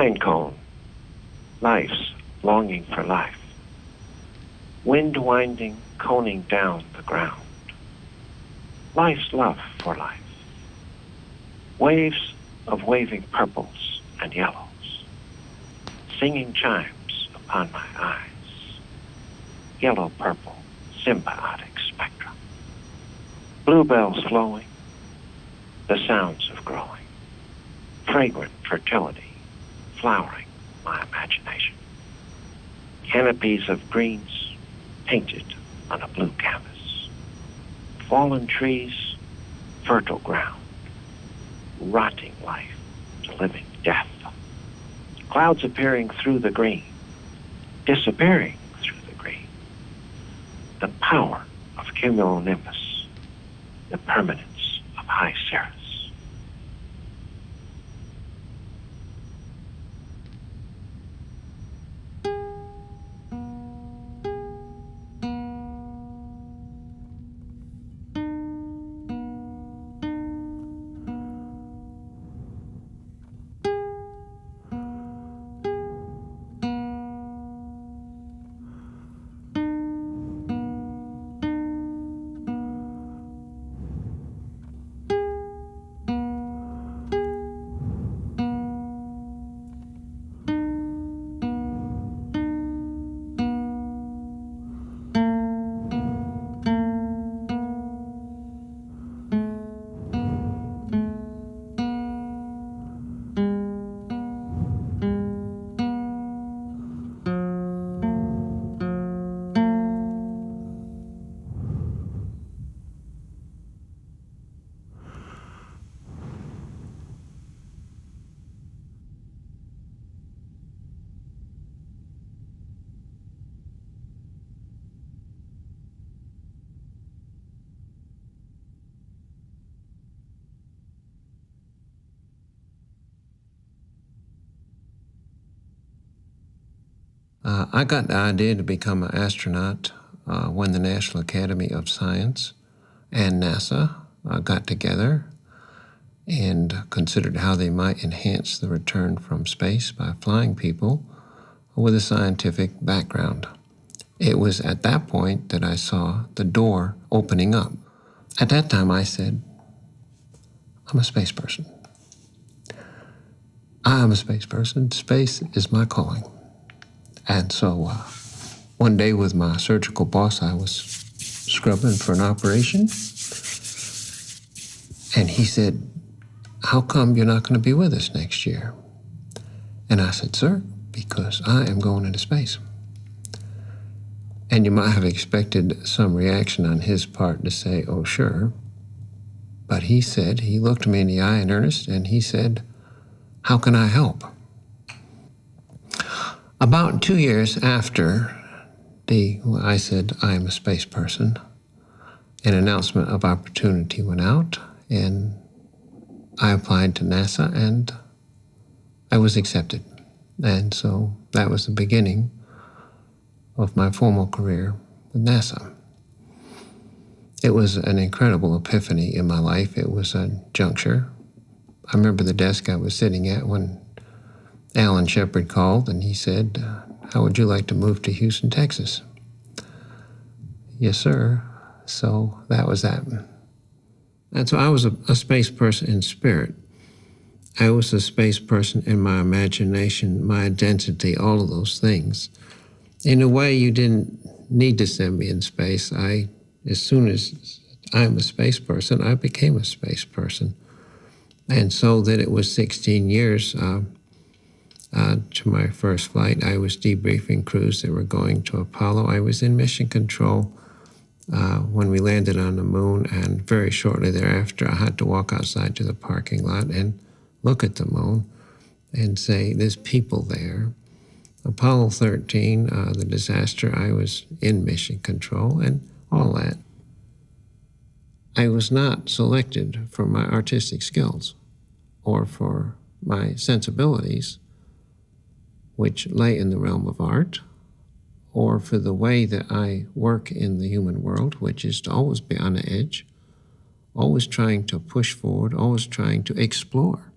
pine cone, life's longing for life. Wind winding, coning down the ground. Life's love for life. Waves of waving purples and yellows. Singing chimes upon my eyes. Yellow-purple symbiotic spectrum. Bluebells flowing. The sounds of growing. Fragrant fertility flowering my imagination. Canopies of greens painted on a blue canvas. Fallen trees, fertile ground. Rotting life to living death. Clouds appearing through the green, disappearing through the green. The power of cumulonimbus, the permanence of high cirrus. I got the idea to become an astronaut when the National Academy of Science and NASA got together and considered how they might enhance the return from space by flying people with a scientific background. It was at that point that I saw the door opening up. At that time, I said, I'm a space person. I'm a space person. Space is my calling. And so one day with my surgical boss, I was scrubbing for an operation. And he said, how come you're not going to be with us next year? And I said, sir, because I am going into space. And you might have expected some reaction on his part to say, oh, sure. But he said, he looked me in the eye in earnest, and he said, how can I help? About 2 years after I said, I am a space person, an announcement of opportunity went out, and I applied to NASA, and I was accepted. And so that was the beginning of my formal career with NASA. It was an incredible epiphany in my life. It was a juncture. I remember the desk I was sitting at when Alan Shepard called, and he said, how would you like to move to Houston, Texas? Yes, sir. So that was that. And so I was a space person in spirit. I was a space person in my imagination, my identity, all of those things. In a way, you didn't need to send me in space. As soon as I'm a space person, I became a space person. And so that it was 16 years to my first flight. I was debriefing crews that were going to Apollo. I was in mission control when we landed on the moon, and very shortly thereafter, I had to walk outside to the parking lot and look at the moon and say, there's people there. Apollo 13, the disaster, I was in mission control and all that. I was not selected for my artistic skills or for my sensibilities, which lay in the realm of art, or for the way that I work in the human world, which is to always be on the edge, always trying to push forward, always trying to explore,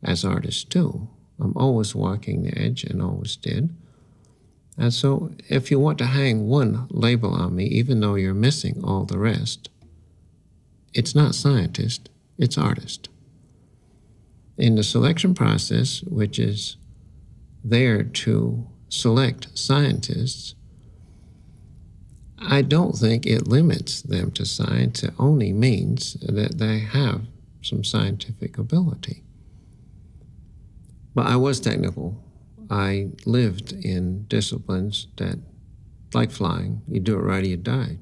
as artists do, I'm always walking the edge and always did. And so if you want to hang one label on me, even though you're missing all the rest, it's not scientist, it's artist. In the selection process, which is there to select scientists, I don't think it limits them to science. It only means that they have some scientific ability. But I was technical. I lived in disciplines that, like flying, you do it right or you die.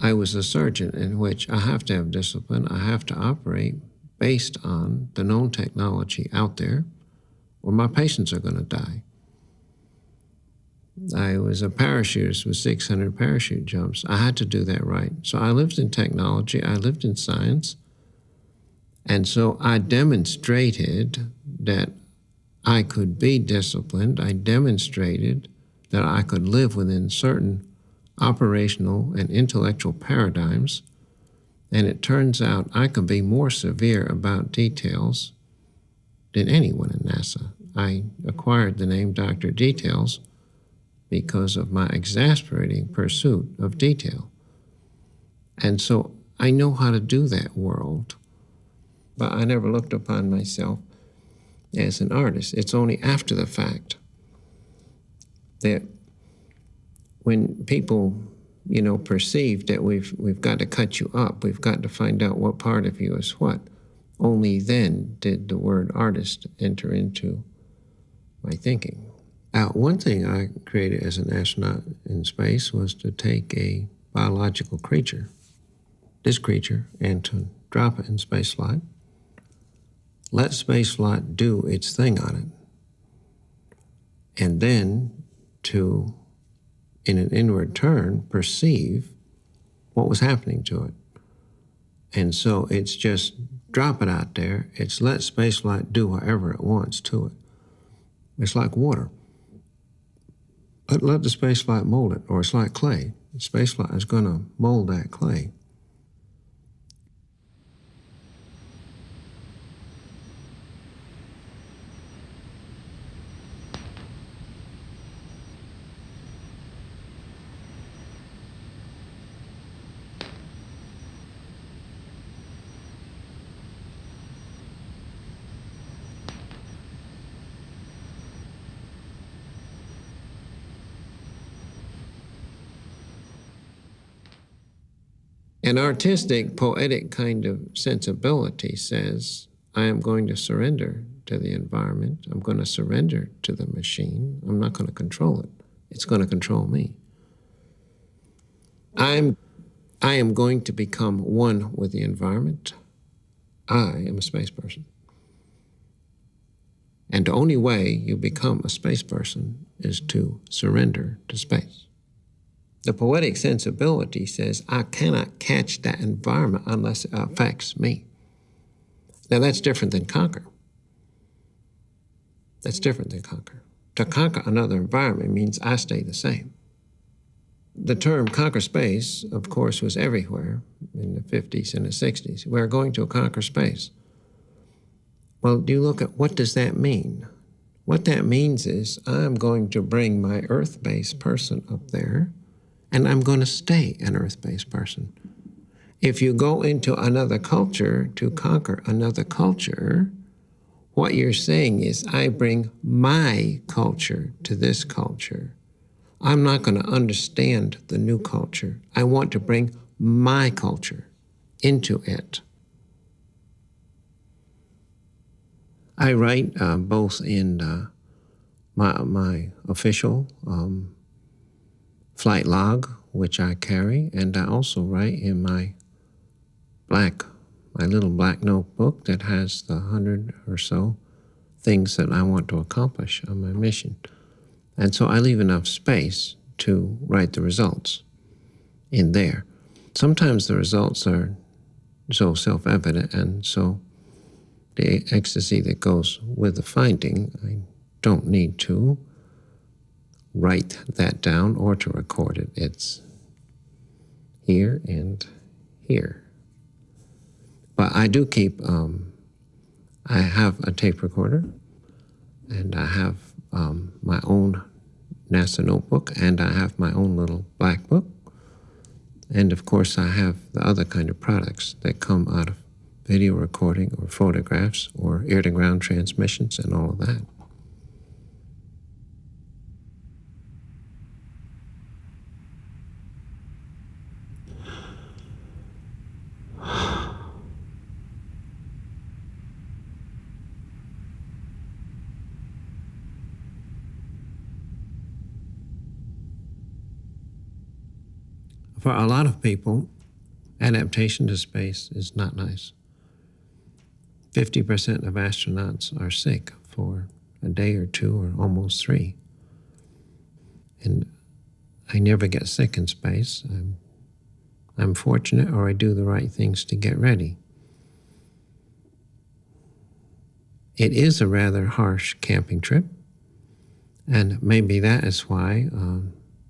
I was a surgeon in which I have to have discipline. I have to operate based on the known technology out there, or my patients are going to die. I was a parachutist with 600 parachute jumps. I had to do that right. So I lived in technology, I lived in science, and so I demonstrated that I could be disciplined. I demonstrated that I could live within certain operational and intellectual paradigms, and it turns out I could be more severe about details than anyone in NASA. I acquired the name Dr. Details because of my exasperating pursuit of detail. And so I know how to do that world, but I never looked upon myself as an artist. It's only after the fact that when people, perceive that we've got to cut you up, we've got to find out what part of you is what, only then did the word artist enter into my thinking. One thing I created as an astronaut in space was to take a biological creature, this creature, and to drop it in spaceflight, let spaceflight do its thing on it, and then to, in an inward turn, perceive what was happening to it. And so it's just drop it out there. It's let spaceflight do whatever it wants to it. It's like water. Let the spaceflight mold it, or it's like clay. The spaceflight is going to mold that clay. An artistic, poetic kind of sensibility says, I am going to surrender to the environment. I'm going to surrender to the machine. I'm not going to control it. It's going to control me. I am going to become one with the environment. I am a space person. And the only way you become a space person is to surrender to space. The poetic sensibility says, I cannot catch that environment unless it affects me. Now, that's different than conquer. That's different than conquer. To conquer another environment means I stay the same. The term conquer space, of course, was everywhere in the 50s and the 60s. We're going to conquer space. Well, do you look at what does that mean? What that means is I'm going to bring my Earth-based person up there, and I'm going to stay an Earth-based person. If you go into another culture to conquer another culture, what you're saying is, I bring my culture to this culture. I'm not going to understand the new culture. I want to bring my culture into it. I write both in my official flight log, which I carry, and I also write in my little black notebook that has the 100 or so things that I want to accomplish on my mission. And so I leave enough space to write the results in there. Sometimes the results are so self-evident, and so the ecstasy that goes with the finding, I don't need to write that down or to record it. It's here and here. But I do keep, I have a tape recorder. And I have my own NASA notebook, and I have my own little black book. And of course, I have the other kind of products that come out of video recording or photographs or air-to-ground transmissions and all of that. For a lot of people, adaptation to space is not nice. 50% of astronauts are sick for a day or two or almost 3. And I never get sick in space. I'm fortunate, or I do the right things to get ready. It is a rather harsh camping trip, and maybe that is why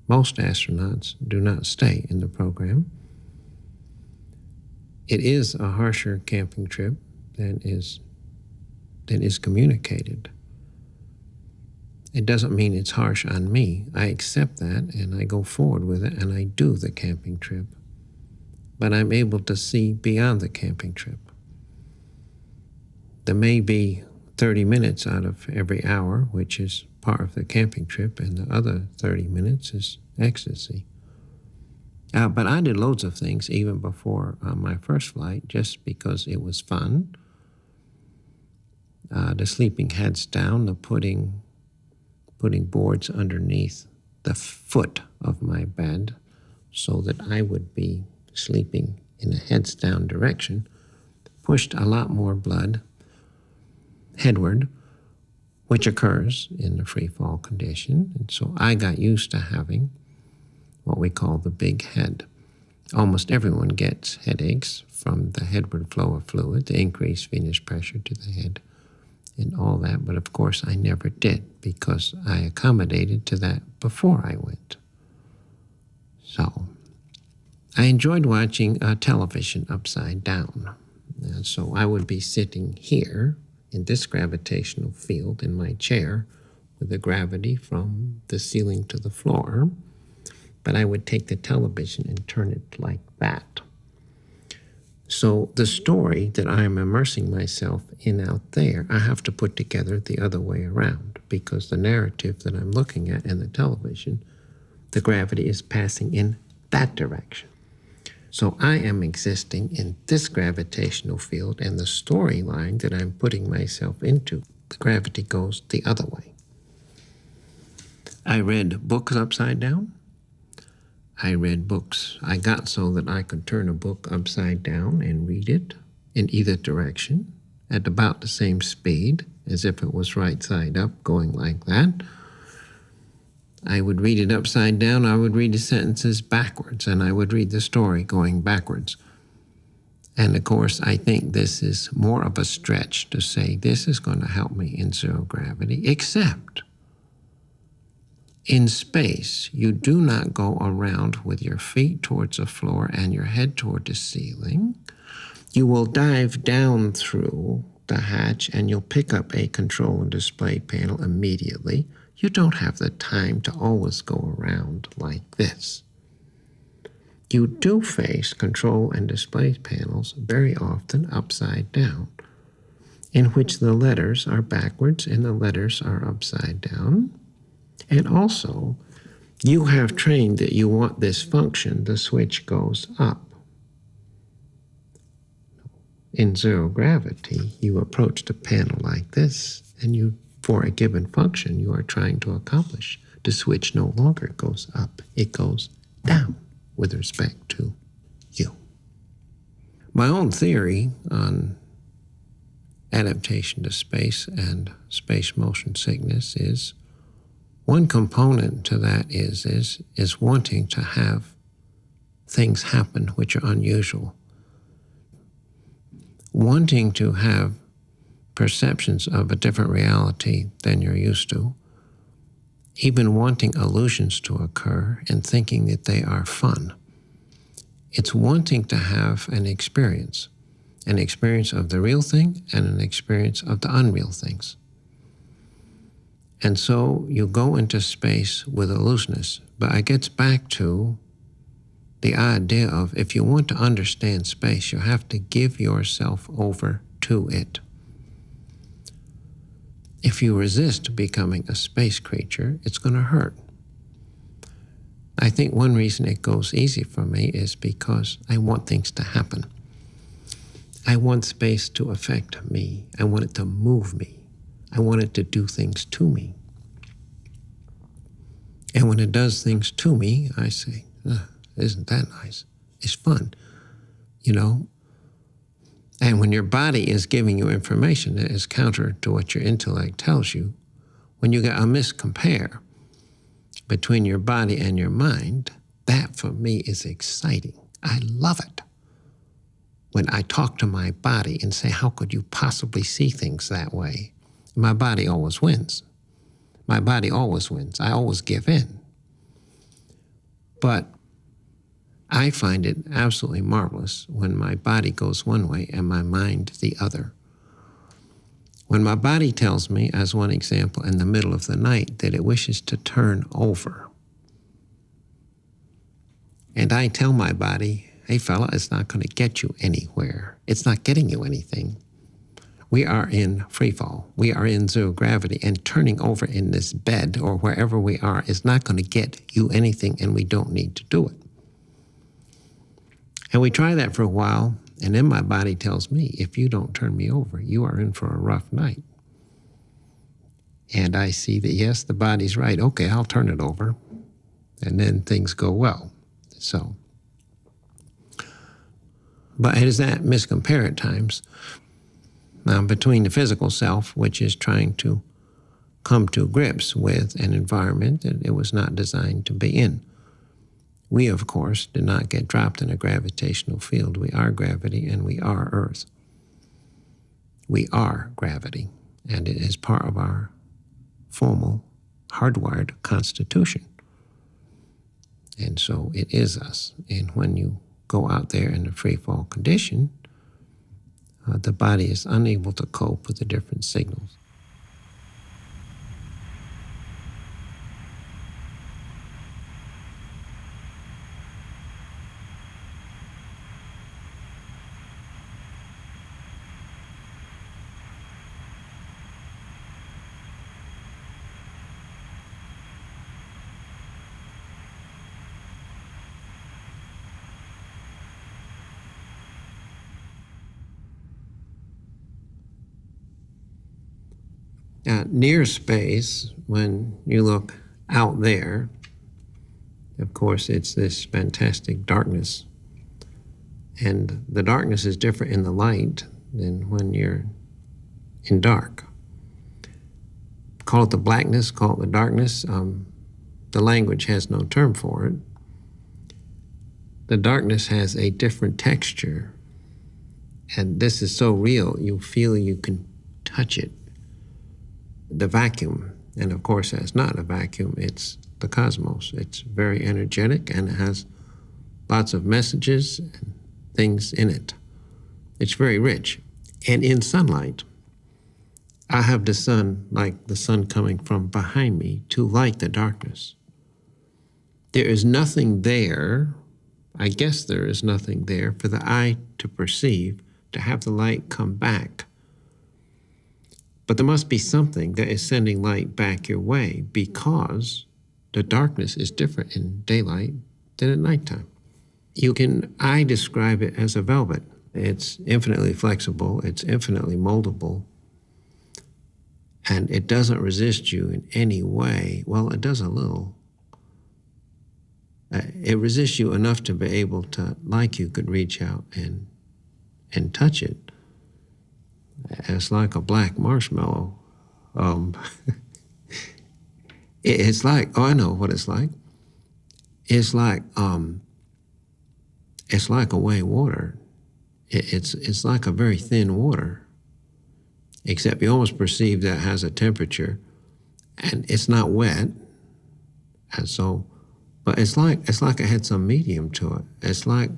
most astronauts do not stay in the program. It is a harsher camping trip than is communicated. It doesn't mean it's harsh on me. I accept that, and I go forward with it, and I do the camping trip. But I'm able to see beyond the camping trip. There may be 30 minutes out of every hour, which is part of the camping trip, and the other 30 minutes is ecstasy. But I did loads of things even before my first flight, just because it was fun. The sleeping heads down, the putting boards underneath the foot of my bed so that I would be sleeping in a heads down direction, pushed a lot more blood headward, which occurs in the free fall condition. And so I got used to having what we call the big head. Almost everyone gets headaches from the headward flow of fluid, the increased venous pressure to the head, and all that. But of course, I never did because I accommodated to that before I went. So I enjoyed watching television upside down. So I would be sitting here in this gravitational field in my chair with the gravity from the ceiling to the floor. But I would take the television and turn it like that. So the story that I am immersing myself in out there, I have to put together the other way around, because the narrative that I'm looking at in the television, the gravity is passing in that direction. So I am existing in this gravitational field, and the storyline that I'm putting myself into, the gravity goes the other way. I read books upside down. I read books. I got so that I could turn a book upside down and read it in either direction at about the same speed as if it was right side up, going like that. I would read it upside down. I would read the sentences backwards, and I would read the story going backwards. And of course, I think this is more of a stretch to say this is going to help me in zero gravity, except in space, you do not go around with your feet towards the floor and your head toward the ceiling. You will dive down through the hatch and you'll pick up a control and display panel immediately. You don't have the time to always go around like this. You do face control and display panels very often upside down, in which the letters are backwards and the letters are upside down. And also, you have trained that you want this function, the switch goes up. In zero gravity, you approach the panel like this, and you, for a given function you are trying to accomplish, the switch no longer goes up, it goes down with respect to you. My own theory on adaptation to space and space motion sickness is one component to that is wanting to have things happen which are unusual. Wanting to have perceptions of a different reality than you're used to. Even wanting illusions to occur and thinking that they are fun. It's wanting to have an experience of the real thing and an experience of the unreal things. And so you go into space with a looseness. But it gets back to the idea of if you want to understand space, you have to give yourself over to it. If you resist becoming a space creature, it's going to hurt. I think one reason it goes easy for me is because I want things to happen. I want space to affect me. I want it to move me. I want it to do things to me. And when it does things to me, I say, isn't that nice? It's fun, you know? And when your body is giving you information that is counter to what your intellect tells you, when you get a miscompare between your body and your mind, that for me is exciting. I love it. When I talk to my body and say, how could you possibly see things that way? My body always wins. My body always wins. I always give in. But I find it absolutely marvelous when my body goes one way and my mind the other. When my body tells me, as one example, in the middle of the night, that it wishes to turn over, and I tell my body, hey fella, it's not going to get you anywhere. It's not getting you anything. We are in free fall. We are in zero gravity, and turning over in this bed or wherever we are is not going to get you anything, and we don't need to do it. And we try that for a while, and then my body tells me, if you don't turn me over, you are in for a rough night. And I see that, yes, the body's right. Okay, I'll turn it over. And then things go well. So, but it is that miscompare at times between the physical self, which is trying to come to grips with an environment that it was not designed to be in. We, of course, did not get dropped in a gravitational field. We are gravity, and we are Earth. We are gravity, and it is part of our formal, hardwired constitution. And so it is us. And when you go out there in a free fall condition, the body is unable to cope with the different signals. Near space, when you look out there, of course, it's this fantastic darkness. And the darkness is different in the light than when you're in dark. Call it the blackness, call it the darkness. The language has no term for it. The darkness has a different texture. And this is so real, you feel you can touch it. The vacuum, and of course that's not a vacuum, it's the cosmos. It's very energetic and it has lots of messages and things in it. It's very rich. And in sunlight, I have the sun, like the sun coming from behind me, to light the darkness. There is nothing there, I guess there is nothing there for the eye to perceive, to have the light come back. But there must be something that is sending light back your way, because the darkness is different in daylight than at nighttime. I describe it as a velvet. It's infinitely flexible, it's infinitely moldable, and it doesn't resist you in any way. Well, it does a little. It resists you enough to be able to, like you could reach out and touch it. It's like a black marshmallow. It's like, I know what it's like. It's like a whey water. It's like a very thin water, except you almost perceive that it has a temperature, and it's not wet, and so, but it's like it had some medium to it. It's like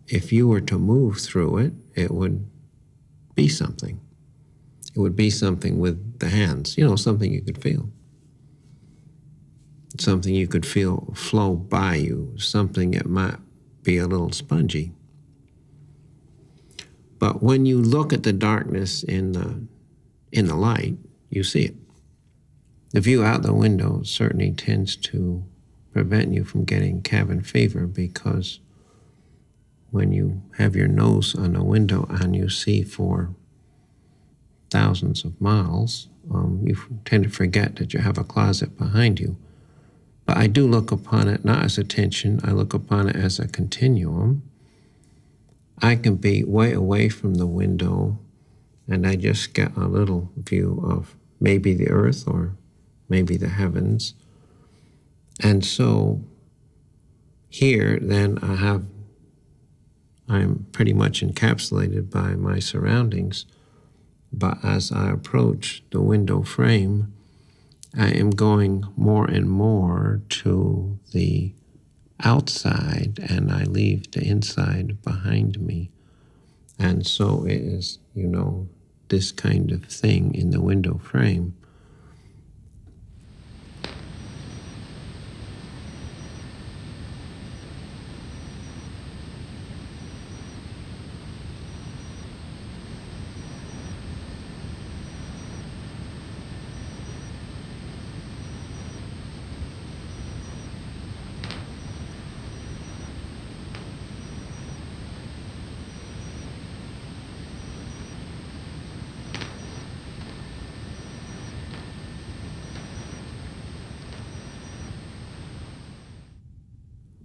if you were to move through it, it would be something. It would be something with the hands, something you could feel. something you could feel flow by you, something that might be a little spongy. But when you look at the darkness in the light, you see it. The view out the window certainly tends to prevent you from getting cabin fever, because when you have your nose on the window and you see for thousands of miles, you tend to forget that you have a closet behind you. But I do look upon it not as a tension, I look upon it as a continuum. I can be way away from the window and I just get a little view of maybe the earth or maybe the heavens. And so here then I'm pretty much encapsulated by my surroundings. But as I approach the window frame, I am going more and more to the outside, and I leave the inside behind me. And so it is, this kind of thing in the window frame.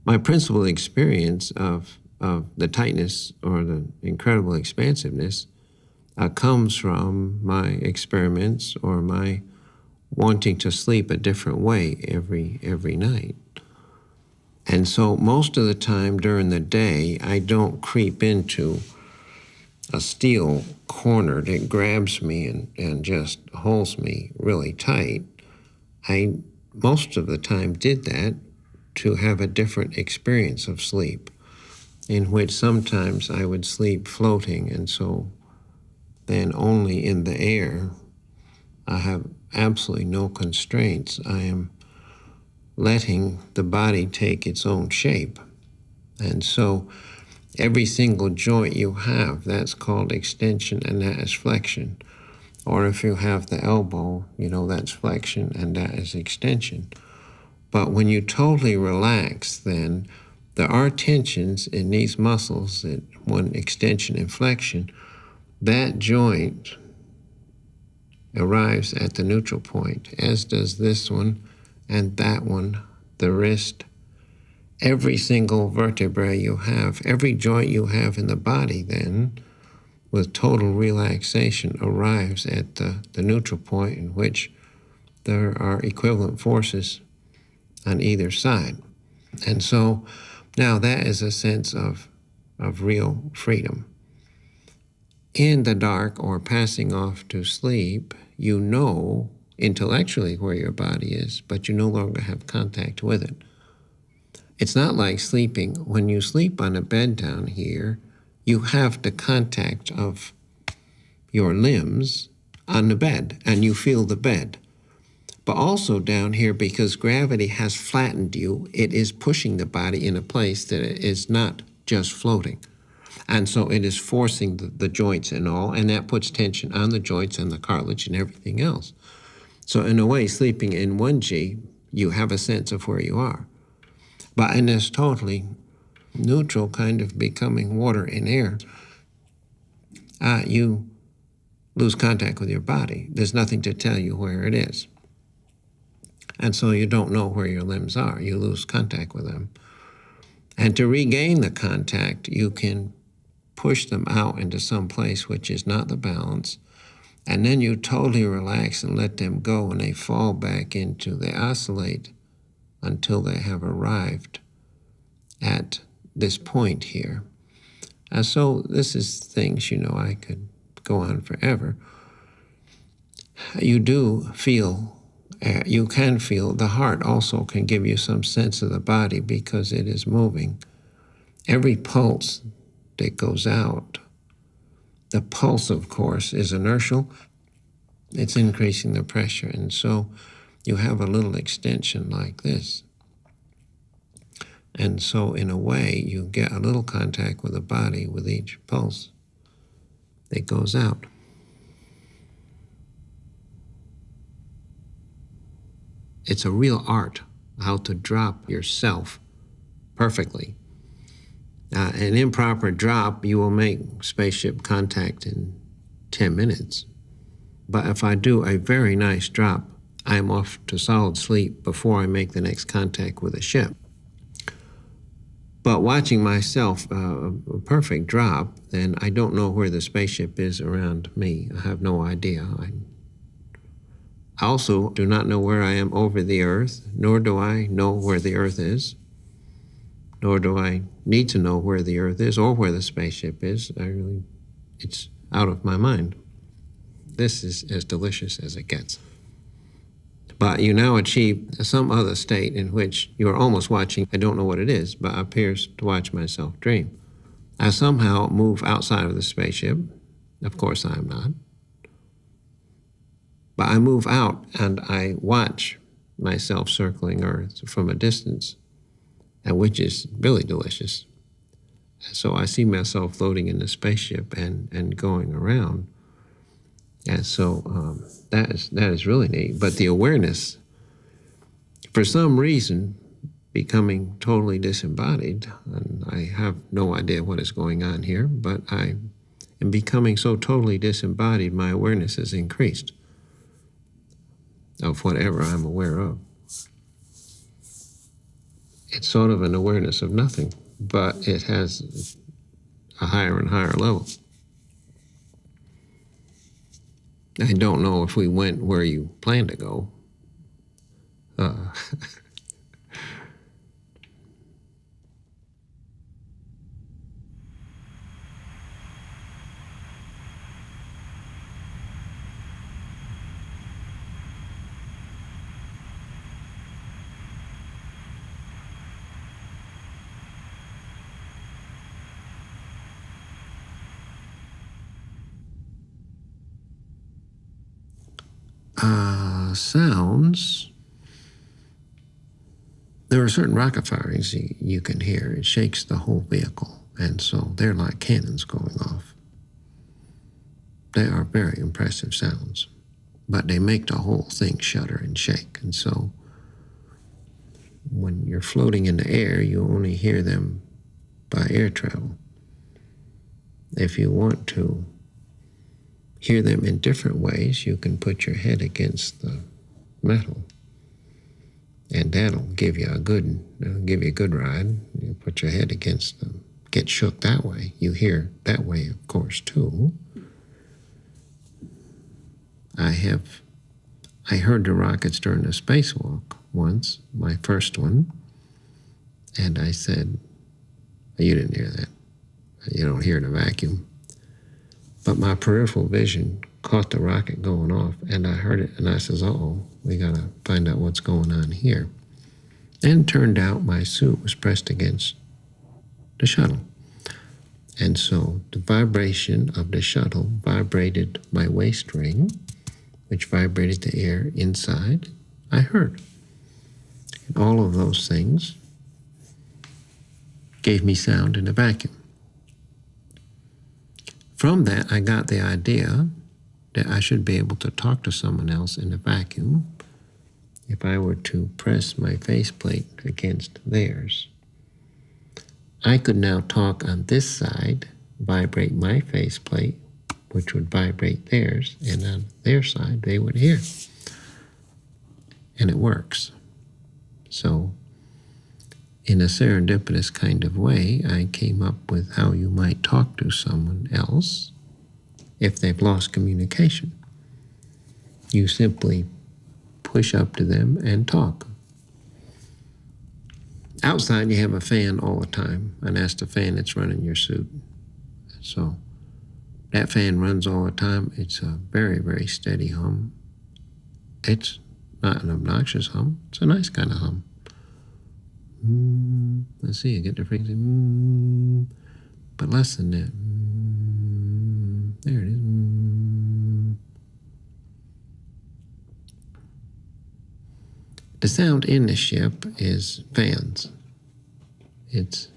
My principal experience of the tightness or the incredible expansiveness comes from my experiments or my wanting to sleep a different way every night. And so most of the time during the day, I don't creep into a steel corner that grabs me and just holds me really tight. I most of the time did that to have a different experience of sleep, in which sometimes I would sleep floating, and so then only in the air. I have absolutely no constraints. I am letting the body take its own shape. And so every single joint you have, that's called extension and that is flexion. Or if you have the elbow, that's flexion and that is extension. But when you totally relax, then there are tensions in these muscles, that one extension and flexion. That joint arrives at the neutral point, as does this one and that one, the wrist. Every single vertebrae you have, every joint you have in the body then, with total relaxation, arrives at the neutral point, in which there are equivalent forces on either side. And so now that is a sense of real freedom. In the dark or passing off to sleep, you know intellectually where your body is, but you no longer have contact with it. It's not like sleeping. When you sleep on a bed down here, you have the contact of your limbs on the bed, and you feel the bed. But also down here, because gravity has flattened you, it is pushing the body in a place that it is not just floating. And so it is forcing the joints and all, and that puts tension on the joints and the cartilage and everything else. So in a way, sleeping in 1G, you have a sense of where you are. But in this totally neutral kind of becoming water and air, you lose contact with your body. There's nothing to tell you where it is. And so you don't know where your limbs are. You lose contact with them. And to regain the contact, you can push them out into some place which is not the balance, and then you totally relax and let them go, and they fall back they oscillate until they have arrived at this point here. And so this is things, I could go on forever. You do feel, you can feel, the heart also can give you some sense of the body because it is moving. Every pulse that goes out, the pulse, of course, is inertial. It's increasing the pressure. And so you have a little extension like this. And so in a way, you get a little contact with the body with each pulse that goes out. It's a real art how to drop yourself perfectly. An improper drop, you will make spaceship contact in 10 minutes. But if I do a very nice drop, I'm off to solid sleep before I make the next contact with a ship. But watching myself, a perfect drop, then I don't know where the spaceship is around me. I have no idea. I also do not know where I am over the Earth, nor do I know where the Earth is, nor do I need to know where the Earth is or where the spaceship is. It's out of my mind. This is as delicious as it gets. But you now achieve some other state in which you are almost watching, I don't know what it is, but appears to watch myself dream. I somehow move outside of the spaceship. Of course I am not. But I move out and I watch myself circling Earth from a distance, and which is really delicious. So I see myself floating in the spaceship and going around. And so that is really neat. But the awareness, for some reason, becoming totally disembodied, and I have no idea what is going on here, but I am becoming so totally disembodied, my awareness has increased of whatever I'm aware of. It's sort of an awareness of nothing, but it has a higher and higher level. I don't know if we went where you plan to go. Sounds. There are certain rocket firings you can hear. It shakes the whole vehicle, and so they're like cannons going off. They are very impressive sounds, but they make the whole thing shudder and shake. And so when you're floating in the air, you only hear them by air travel. If you want to hear them in different ways, you can put your head against the metal, and that'll give you a good ride. You put your head against them, get shook that way. You hear that way, of course, too. I heard the rockets during a spacewalk once, my first one, and I said, you didn't hear that. You don't hear it in a vacuum. But my peripheral vision caught the rocket going off, and I heard it, and I says, uh-oh, we got to find out what's going on here. And it turned out my suit was pressed against the shuttle. And so the vibration of the shuttle vibrated my waist ring, which vibrated the air inside. I heard. And all of those things gave me sound in a vacuum. From that, I got the idea that I should be able to talk to someone else in a vacuum if I were to press my faceplate against theirs. I could now talk on this side, vibrate my faceplate, which would vibrate theirs, and on their side, they would hear. And it works. So, in a serendipitous kind of way, I came up with how you might talk to someone else if they've lost communication. You simply push up to them and talk. Outside, you have a fan all the time, and that's the fan that's running your suit. So that fan runs all the time. It's a very, very steady hum. It's not an obnoxious hum. It's a nice kind of hum. Let's see, I get the frequency. But less than that. There it is. sound in the ship is fans. It's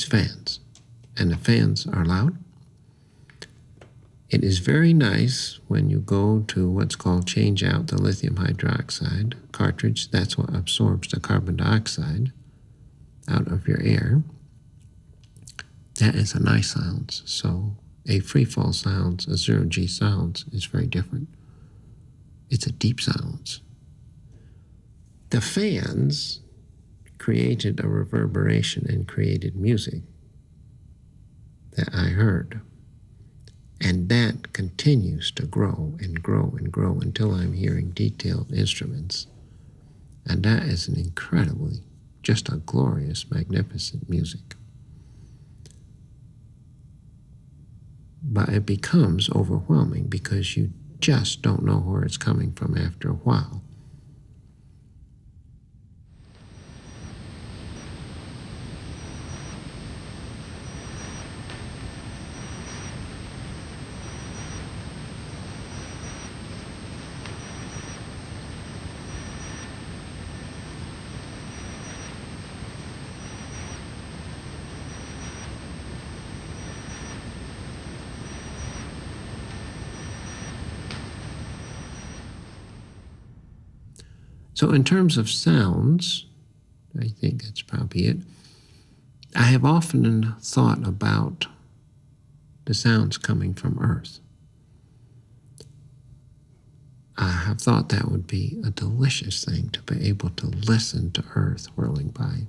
fans, and the fans are loud. It is very nice when you go to what's called change out the lithium hydroxide cartridge. That's what absorbs the carbon dioxide out of your air. That is a nice silence. So a free fall silence, a 0G silence, is very different. It's a deep silence. The fans created a reverberation and created music that I heard. And that continues to grow and grow and grow until I'm hearing detailed instruments. And that is an incredibly, just a glorious, magnificent music. But it becomes overwhelming because you just don't know where it's coming from after a while. So in terms of sounds, I think that's probably it. I have often thought about the sounds coming from Earth. I have thought that would be a delicious thing to be able to listen to Earth whirling by.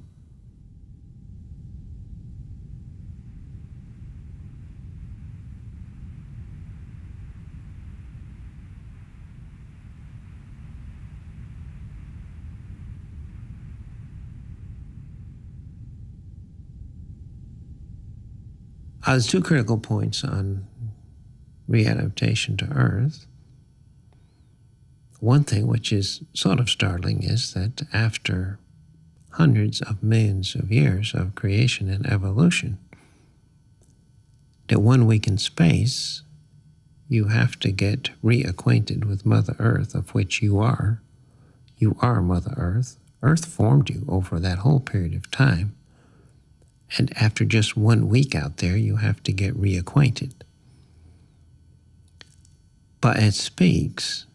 There's two critical points on readaptation to Earth. One thing which is sort of startling is that after hundreds of millions of years of creation and evolution, that 1 week in space, you have to get reacquainted with Mother Earth, of which you are. You are Mother Earth. Earth formed you over that whole period of time. And after just 1 week out there, you have to get reacquainted. But it speaks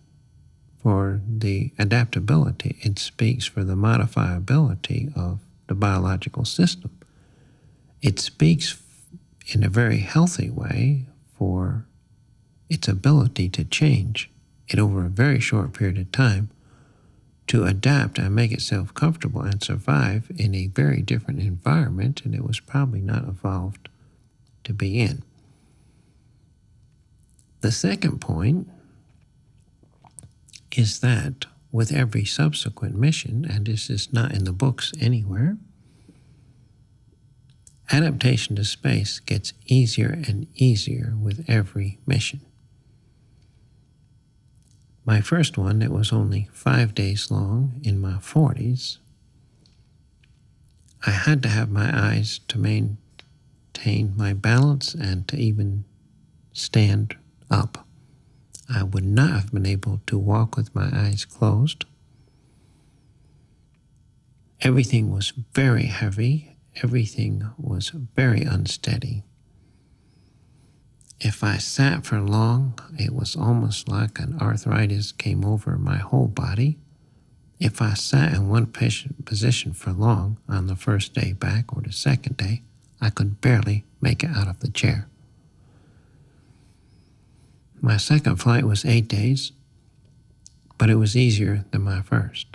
for the adaptability. It speaks for the modifiability of the biological system. It speaks in a very healthy way for its ability to change it over a very short period of time, to adapt and make itself comfortable and survive in a very different environment, and it was probably not evolved to be in. The second point is that with every subsequent mission, and this is not in the books anywhere, adaptation to space gets easier and easier with every mission. My first one, that was only 5 days long in my 40s, I had to have my eyes to maintain my balance and to even stand up. I would not have been able to walk with my eyes closed. Everything was very heavy. Everything was very unsteady. If I sat for long, it was almost like an arthritis came over my whole body. If I sat in one position for long on the first day back or the second day, I could barely make it out of the chair. My second flight was 8 days, but it was easier than my first.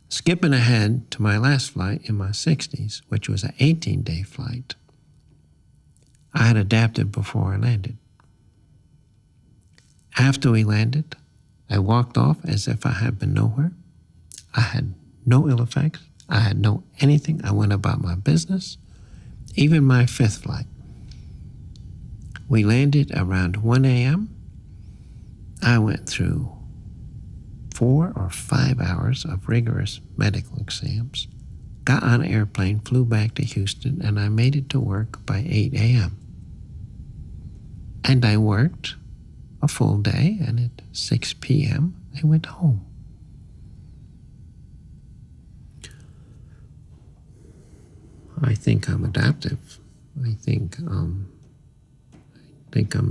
Skipping ahead to my last flight in my 60s, which was an 18-day flight, I had adapted before I landed. After we landed, I walked off as if I had been nowhere. I had no ill effects. I had no anything. I went about my business. Even my fifth flight. We landed around 1 a.m. I went through 4 or 5 hours of rigorous medical exams, got on an airplane, flew back to Houston, and I made it to work by 8 a.m. And I worked a full day, and at 6 p.m., I went home. I think I'm adaptive. I think I'm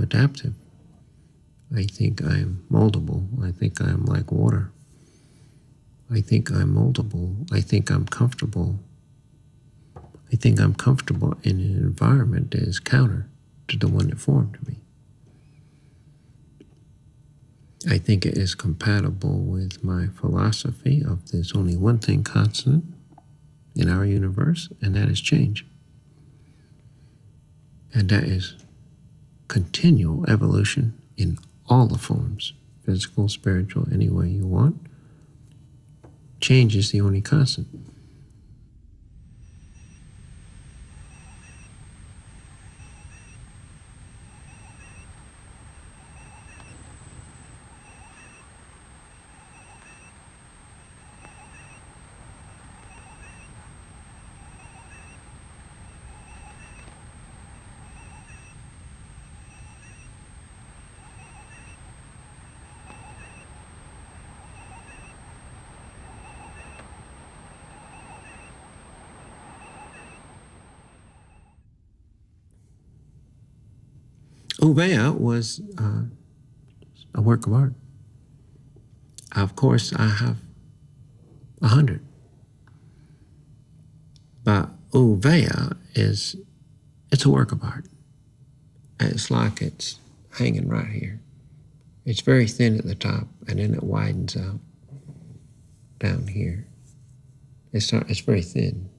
adaptive. I think I'm moldable. I think I'm like water. I think I'm moldable. I think I'm comfortable. I think I'm comfortable in an environment that is counter to the one that formed me. I think it is compatible with my philosophy of there's only one thing constant in our universe, and that is change. And that is continual evolution in all the forms, physical, spiritual, any way you want. Change is the only constant. Über was a work of art. Of course, I have 100. But über it's a work of art. And it's like it's hanging right here. It's very thin at the top, and then it widens out down here. It's very thin,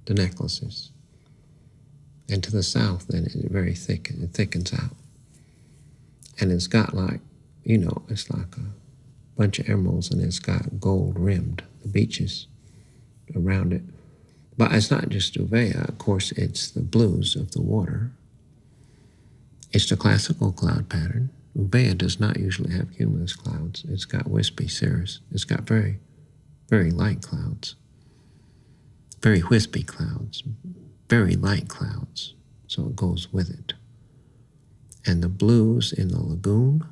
the necklaces. And to the south, then it's very thick, and it thickens out. And it's got like, it's like a bunch of emeralds, and it's got gold rimmed, the beaches around it. But it's not just über, of course, it's the blues of the water. It's the classical cloud pattern. Über does not usually have cumulus clouds. It's got wispy cirrus. It's got very, very light clouds, very wispy clouds, very light clouds, so it goes with it. And the blues in the lagoon,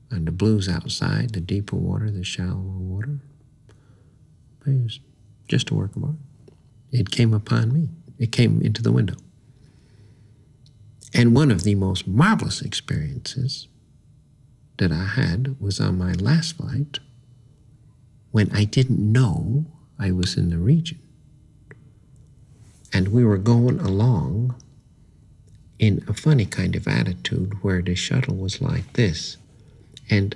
and the blues outside, the deeper water, the shallower water, it's just a work of art. It came upon me. It came into the window. And one of the most marvelous experiences that I had was on my last flight when I didn't know I was in the region. And we were going along in a funny kind of attitude where the shuttle was like this. And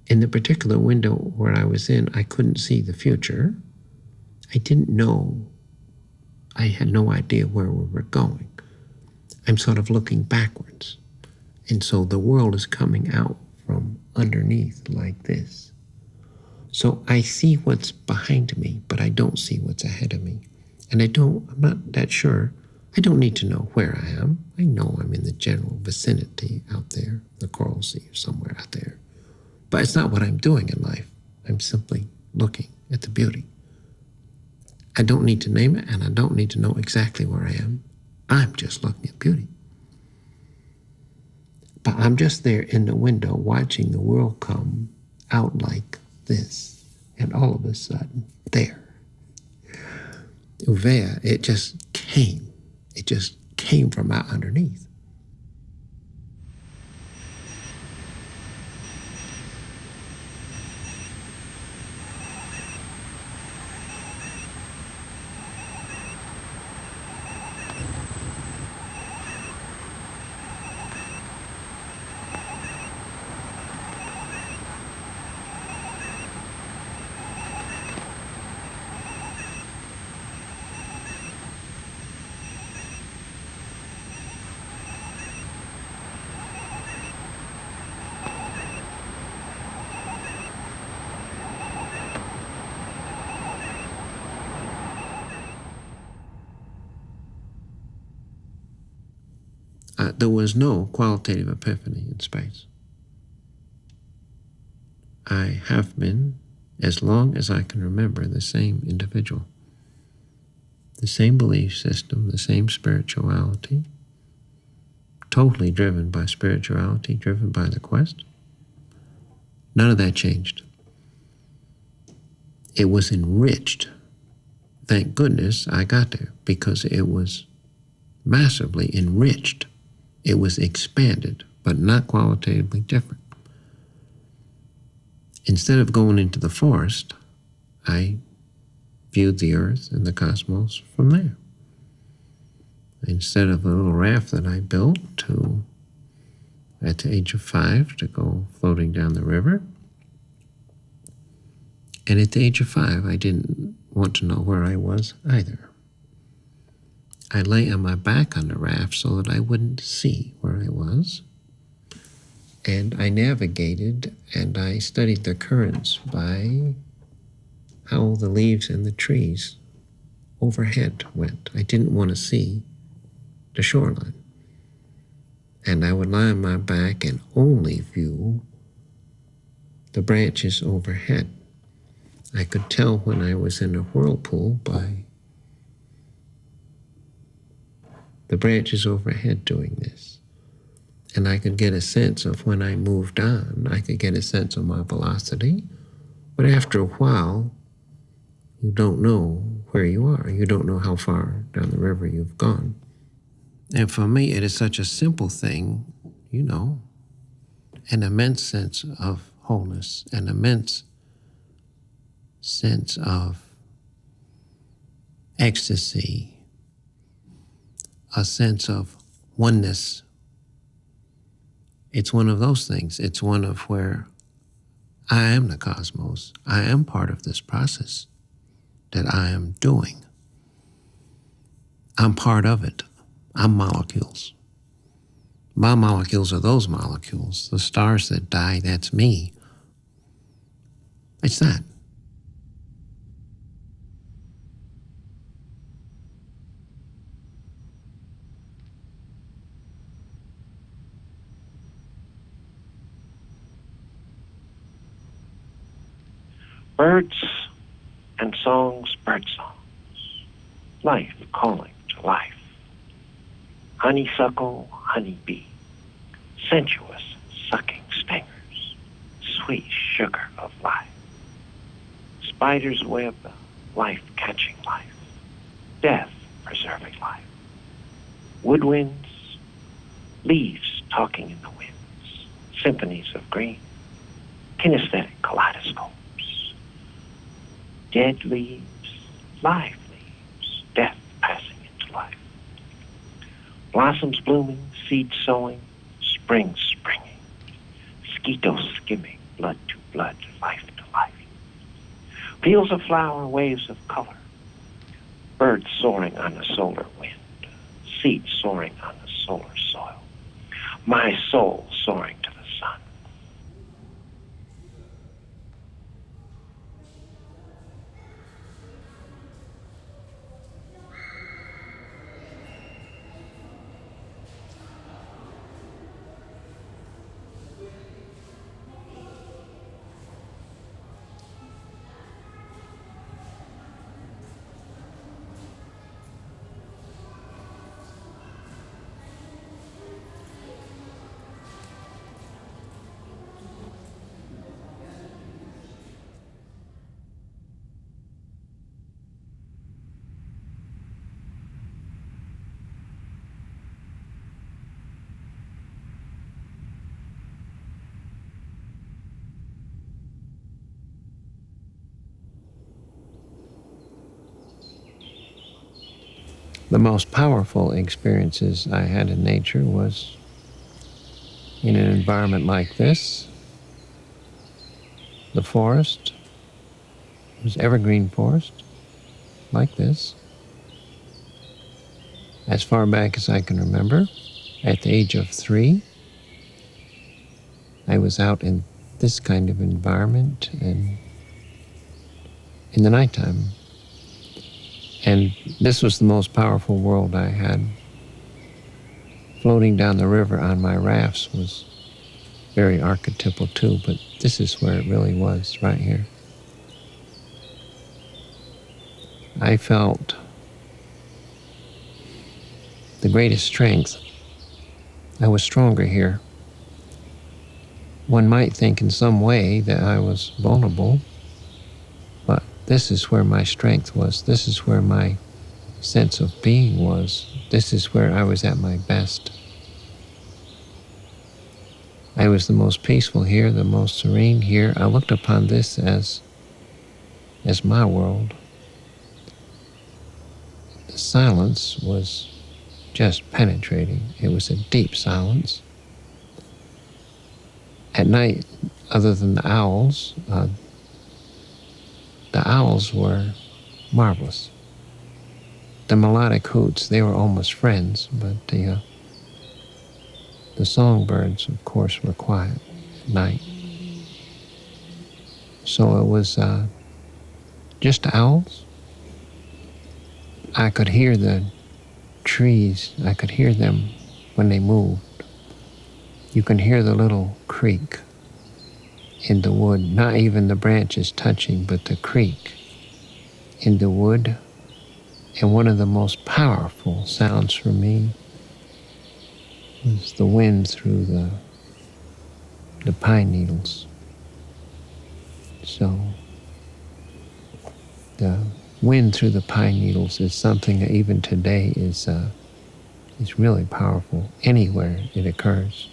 in the particular window where I was in, I couldn't see the future. I didn't know. I had no idea where we were going. I'm sort of looking backwards. And so the world is coming out from underneath like this. So I see what's behind me, but I don't see what's ahead of me. And I'm not that sure. I don't need to know where I am. I know I'm in the general vicinity out there, the Coral Sea or somewhere out there. But it's not what I'm doing in life. I'm simply looking at the beauty. I don't need to name it, and I don't need to know exactly where I am. I'm just looking at beauty. But I'm just there in the window watching the world come out like this. And all of a sudden, there. Über, it just came. It just came from out underneath. There was no qualitative epiphany in space. I have been, as long as I can remember, the same individual. The same belief system, the same spirituality, totally driven by spirituality, driven by the quest, None of that changed. It was enriched. Thank goodness I got there, because it was massively enriched. It was expanded, but not qualitatively different. Instead of going into the forest, I viewed the earth and the cosmos from there. Instead of a little raft that I built at the age of 5 to go floating down the river, and at the age of 5, I didn't want to know where I was either. I lay on my back on the raft so that I wouldn't see where I was. And I navigated and I studied the currents by how the leaves in the trees overhead went. I didn't want to see the shoreline. And I would lie on my back and only view the branches overhead. I could tell when I was in a whirlpool by the branches overhead doing this. And I could get a sense of when I moved on. I could get a sense of my velocity. But after a while, you don't know where you are. You don't know how far down the river you've gone. And for me, it is such a simple thing, an immense sense of wholeness, an immense sense of ecstasy, a sense of oneness. It's one of those things. It's one of where I am the cosmos. I am part of this process that I am doing. I'm part of it. I'm molecules. My molecules are those molecules. The stars that die, that's me. It's that. Birds and songs, bird songs. Life calling to life. Honeysuckle, honeybee. Sensuous, sucking stingers. Sweet sugar of life. Spider's web, life catching life. Death preserving life. Woodwinds, leaves talking in the winds. Symphonies of green. Kinesthetic kaleidoscopes. Dead leaves, live leaves, death passing into life. Blossoms blooming, seed sowing, spring springing, mosquitoes skimming, blood to blood, life to life. Fields of flower, waves of color, birds soaring on the solar wind, seeds soaring on the solar soil, my soul soaring to the sun. The most powerful experiences I had in nature was in an environment like this. The forest was evergreen forest, like this. As far back as I can remember, at the age of 3, I was out in this kind of environment and in the nighttime. And this was the most powerful world I had. Floating down the river on my rafts was very archetypal too, but this is where it really was, right here. I felt the greatest strength. I was stronger here. one might think in some way that I was vulnerable, but this is where my strength was. This is where my sense of being was. This is where I was at my best. I was the most peaceful here, the most serene here. I looked upon this as my world. The silence was just penetrating. It was a deep silence. At night, other than the owls were marvelous. The melodic hoots, they were almost friends, but the songbirds, of course, were quiet at night. So it was just owls. I could hear the trees. I could hear them when they moved. You can hear the little creak in the wood, not even the branches touching, but the creak in the wood. And one of the most powerful sounds for me was the wind through the pine needles. So the wind through the pine needles is something that even today is really powerful anywhere it occurs.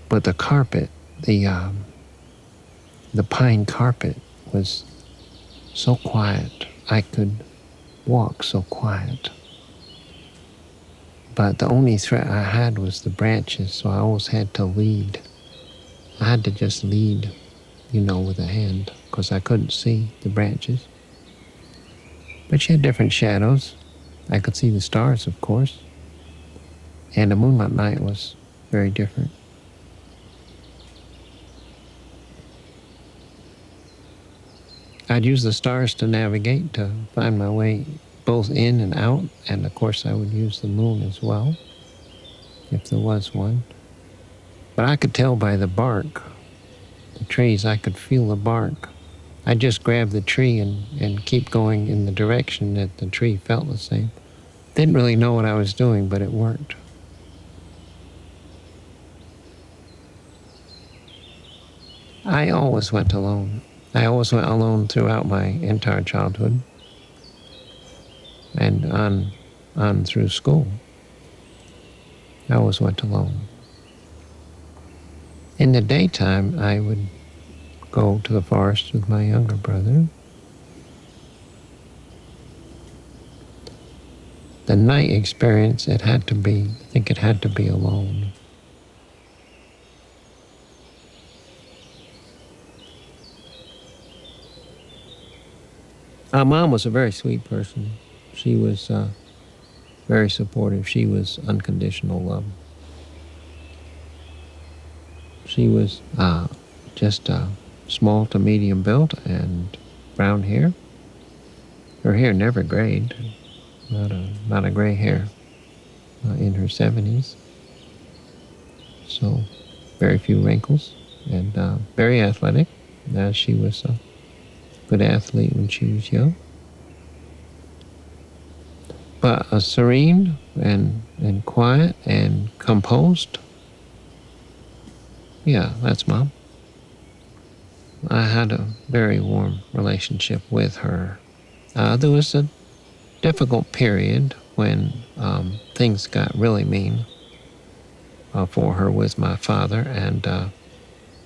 But the carpet, the pine carpet was so quiet. I could walk so quiet. But the only threat I had was the branches, so I always had to lead. I had to just lead, with a hand, because I couldn't see the branches. But she had different shadows. I could see the stars, of course. And the moonlight night was very different. I'd use the stars to navigate, to find my way both in and out, and of course I would use the moon as well, if there was one. But I could tell by the bark, the trees, I could feel the bark. I'd just grab the tree and keep going in the direction that the tree felt the same. Didn't really know what I was doing, but it worked. I always went alone. I always went alone throughout my entire childhood and on through school. I always went alone. In the daytime, I would go to the forest with my younger brother. The night experience, I think it had to be alone. Our mom was a very sweet person. She was very supportive. She was unconditional love. She was just small to medium built and brown hair. Her hair never grayed. Not a gray hair in her 70s. So very few wrinkles and very athletic. She was a good athlete when she was young. But serene and quiet and composed. Yeah, that's Mom. I had a very warm relationship with her. There was a difficult period when things got really mean for her with my father,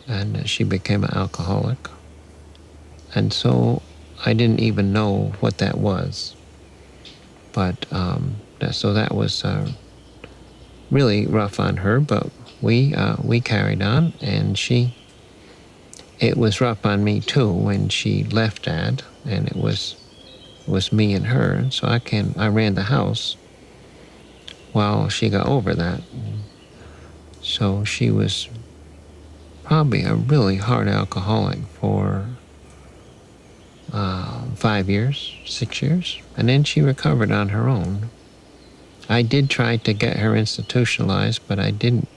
and she became an alcoholic. And so I didn't even know what that was. But so that was really rough on her, but we carried on, and it was rough on me too when she left Dad, and it was me and her. And so I ran the house while she got over that. So she was probably a really hard alcoholic for 5 years, 6 years, and then she recovered on her own. I did try to get her institutionalized, but I didn't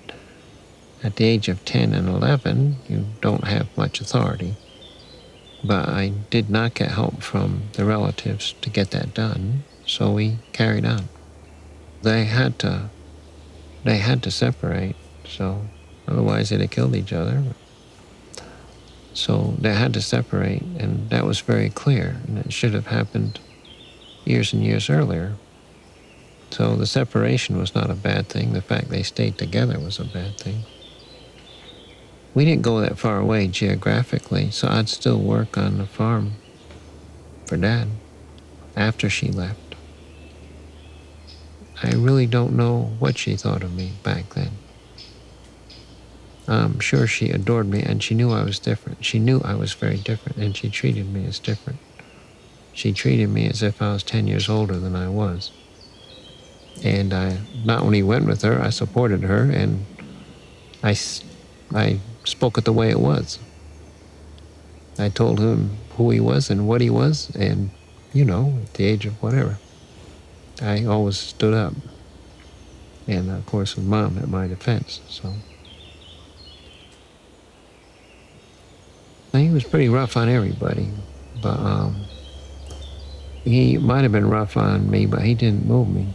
At the age of 10 and 11, you don't have much authority. But I did not get help from the relatives to get that done, so we carried on. They had to separate, so otherwise they'd have killed each other. So they had to separate, and that was very clear, and it should have happened years and years earlier. So the separation was not a bad thing. The fact they stayed together was a bad thing. We didn't go that far away geographically, so I'd still work on the farm for Dad after she left. I really don't know what she thought of me back then. I'm sure she adored me, and she knew I was different. She knew I was very different, and she treated me as different. She treated me as if I was 10 years older than I was. And I not only went with her, I supported her, and I spoke it the way it was. I told him who he was and what he was, and, at the age of whatever, I always stood up. And, of course, with Mom at my defense, so. He was pretty rough on everybody, but he might have been rough on me, but he didn't move me.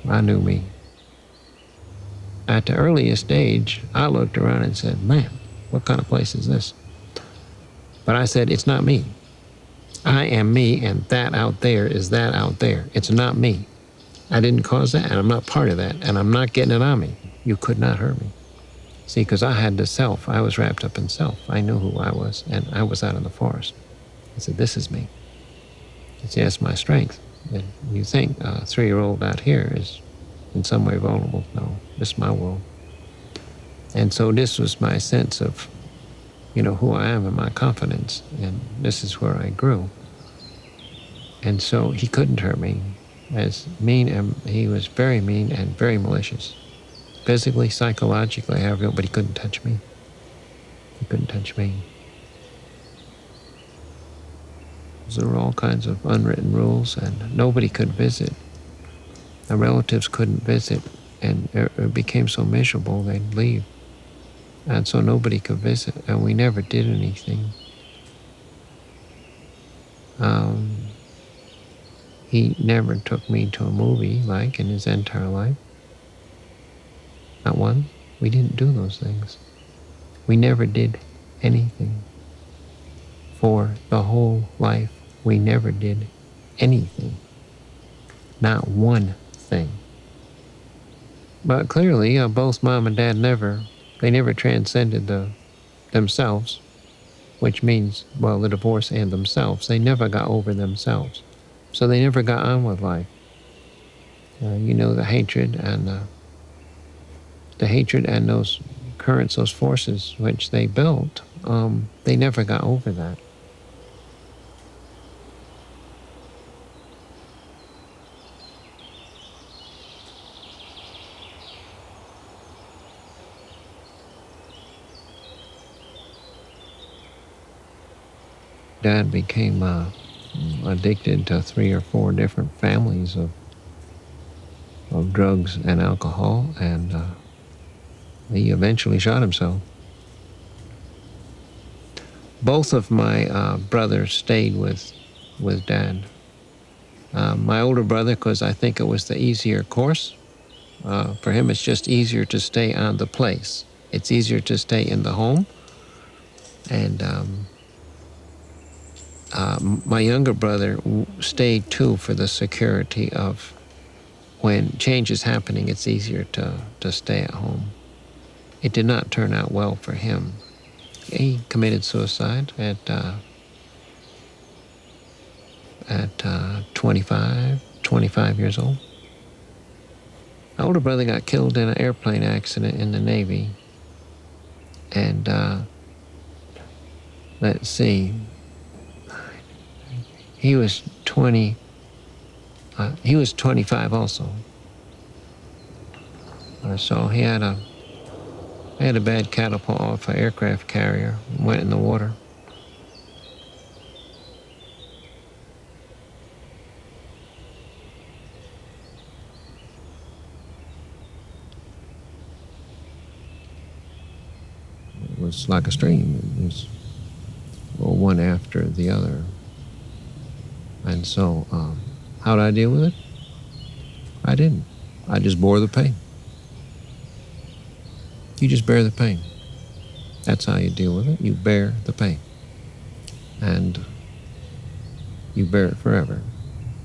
I knew me. At the earliest age, I looked around and said, man, what kind of place is this? But I said, it's not me. I am me, and that out there is that out there. It's not me. I didn't cause that, and I'm not part of that, and I'm not getting it on me. You could not hurt me. See, because I had the self. I was wrapped up in self. I knew who I was, and I was out in the forest. I said, this is me. It's yes, my strength. And you think a 3-year-old out here is in some way vulnerable. No, this is my world. And so this was my sense of, who I am and my confidence. And this is where I grew. And so he couldn't hurt me. As mean, and he was very mean and very malicious. Physically, psychologically, however, but he couldn't touch me. He couldn't touch me. There were all kinds of unwritten rules, and nobody could visit. The relatives couldn't visit, and it became so miserable they'd leave. And so nobody could visit, and we never did anything. He never took me to a movie, like, in his entire life. Not one. We didn't do those things. We never did anything. For the whole life, we never did anything. Not one thing. But clearly, both Mom and Dad never transcended themselves, which means, the divorce and themselves. They never got over themselves. So they never got on with life. The hatred and those currents, those forces which they built, they never got over that. Dad became addicted to 3 or 4 different families of drugs and alcohol, and he eventually shot himself. Both of my brothers stayed with Dad. My older brother, because I think it was the easier course. For him, it's just easier to stay on the place. It's easier to stay in the home. And my younger brother stayed too for the security of when change is happening, it's easier to stay at home. It did not turn out well for him. He committed suicide at 25 years old. My older brother got killed in an airplane accident in the Navy. And let's see, he was 25 also. So he had a bad catapult off an aircraft carrier, went in the water. was like a stream. It was one after the other. And so, how did I deal with it? I didn't. I just bore the pain. You just bear the pain. That's how you deal with it. You bear the pain. And you bear it forever.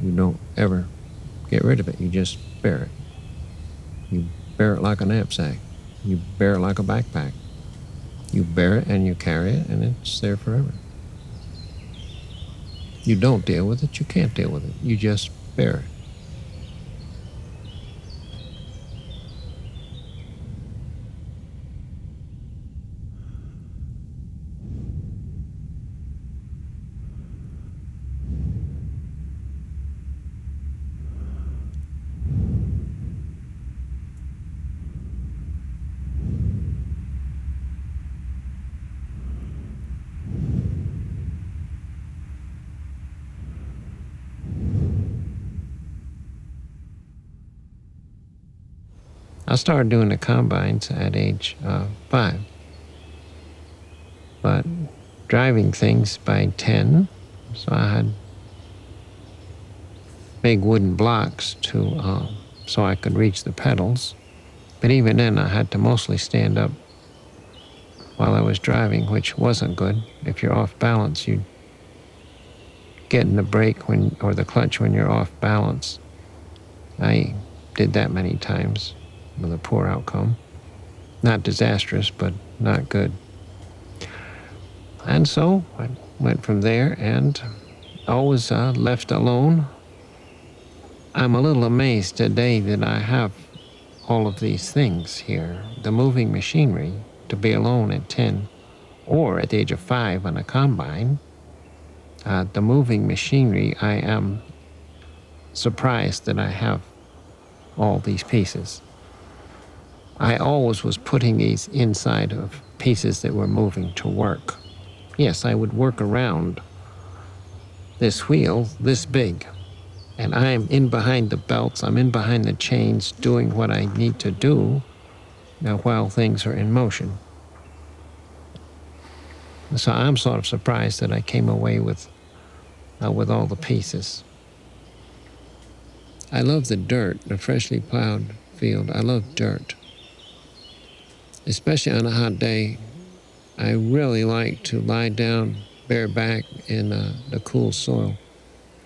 You don't ever get rid of it. You just bear it. You bear it like a knapsack. You bear it like a backpack. You bear it and you carry it, and it's there forever. You don't deal with it. You can't deal with it. You just bear it. I started doing the combines at age 5, but driving things by 10, so I had big wooden blocks so I could reach the pedals. But even then, I had to mostly stand up while I was driving, which wasn't good. If you're off balance, you'd get in the brake or the clutch when you're off balance. I did that many times with a poor outcome. Not disastrous, but not good. And so I went from there and always left alone. I'm a little amazed today that I have all of these things here. The moving machinery, to be alone at 10 or at the age of 5 on a combine. The moving machinery, I am surprised that I have all these pieces. I always was putting these inside of pieces that were moving to work. Yes, I would work around this wheel this big, and I am in behind the belts, I'm in behind the chains doing what I need to do while things are in motion. So I'm sort of surprised that I came away with all the pieces. I love the dirt, the freshly plowed field. I love dirt. Especially on a hot day, I really like to lie down bareback in the cool soil.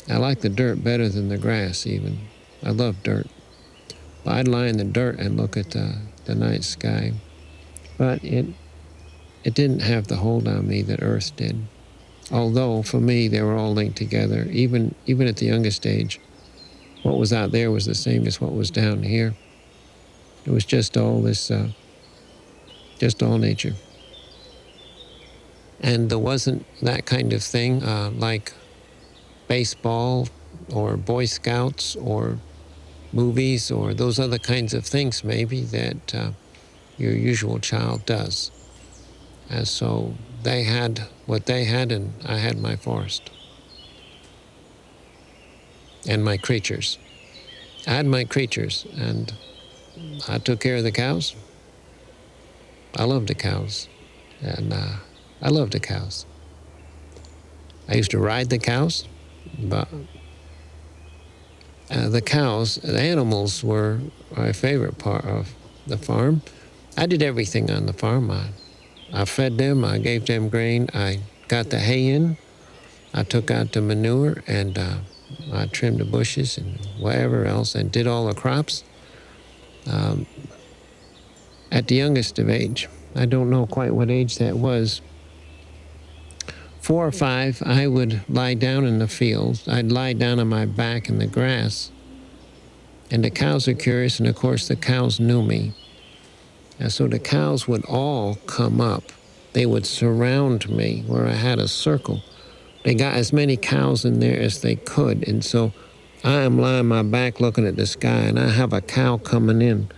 I like the dirt better than the grass even. I love dirt. I'd lie in the dirt and look at the night sky. But it didn't have the hold on me that Earth did. Although, for me, they were all linked together. Even at the youngest age, what was out there was the same as what was down here. It was just all this, just all nature. And there wasn't that kind of thing like baseball or Boy Scouts or movies or those other kinds of things maybe that your usual child does. And so they had what they had, and I had my forest. And my creatures. I had my creatures, and I took care of the cows. I loved the cows, and I loved the cows. I used to ride the cows, but the animals were my favorite part of the farm. I did everything on the farm. I fed them, I gave them grain, I got the hay in, I took out the manure, and I trimmed the bushes and whatever else, and did all the crops. At the youngest of age, I don't know quite what age that was, 4 or 5, I would lie down in the fields. I'd lie down on my back in the grass. And the cows are curious, and of course the cows knew me. And so the cows would all come up. They would surround me where I had a circle. They got as many cows in there as they could. And so I am lying on my back looking at the sky, and I have a cow coming in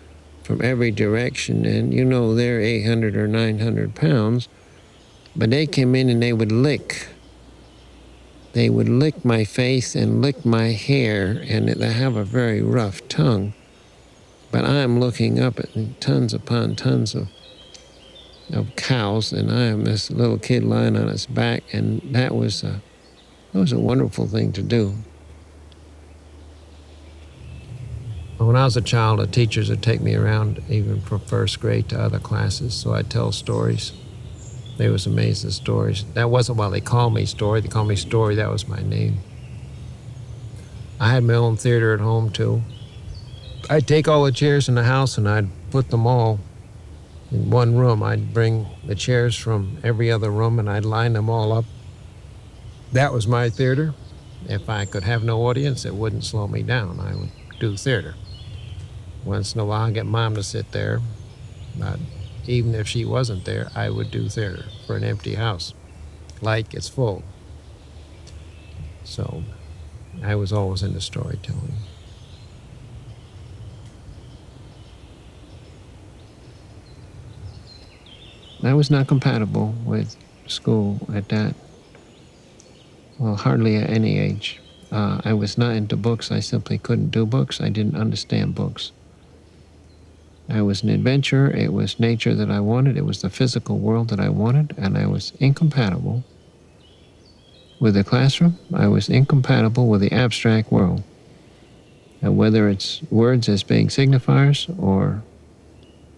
from every direction. And you know they're 800 or 900 pounds. But they came in and they would lick. They would lick my face and lick my hair, and they have a very rough tongue. But I'm looking up at tons upon tons of of cows, and I am this little kid lying on its back, and that was a wonderful thing to do. When I was a child, the teachers would take me around even from first grade to other classes, so I'd tell stories. They was amazed at stories. That wasn't why they called me Story. They called me Story. That was my name. I had my own theater at home, too. I'd take all the chairs in the house and I'd put them all in one room. I'd bring the chairs from every other room and I'd line them all up. That was my theater. If I could have no audience, it wouldn't slow me down. I would do theater. Once in a while, I'd get Mom to sit there. But even if she wasn't there, I would do theater for an empty house, like it's full. So I was always into storytelling. I was not compatible with school at that, well, hardly at any age. I was not into books. I simply couldn't do books. I didn't understand books. I was an adventurer. It was nature that I wanted. It was the physical world that I wanted, and I was incompatible with the classroom. I was incompatible with the abstract world. And whether it's words as being signifiers or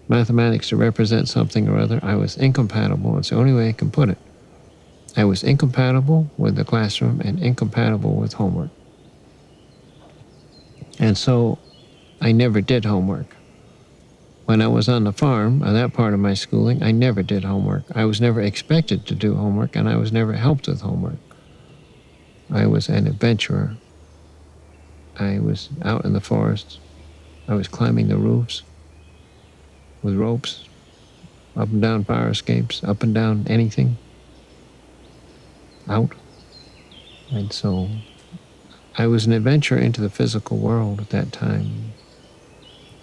mathematics to represent something or other, I was incompatible. It's the only way I can put it. I was incompatible with the classroom and incompatible with homework. And so I never did homework. When I was on the farm, that part of my schooling, I never did homework. I was never expected to do homework, and I was never helped with homework. I was an adventurer. I was out in the forest. I was climbing the roofs with ropes, up and down fire escapes, up and down anything, out. And so I was an adventurer into the physical world at that time.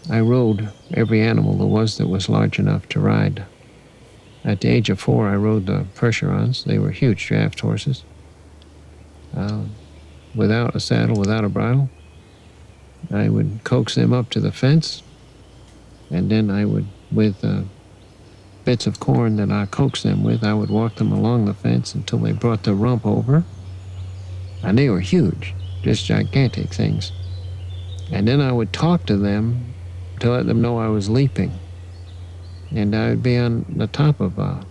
I rode every animal there was that was large enough to ride. At the age of 4, I rode the Percherons. They were huge draft horses. Without a saddle, without a bridle. I would coax them up to the fence, and then I would, with bits of corn that I coaxed them with, I would walk them along the fence until they brought the rump over. And they were huge, just gigantic things. And then I would talk to them to let them know I was leaping. And I would be on the top of a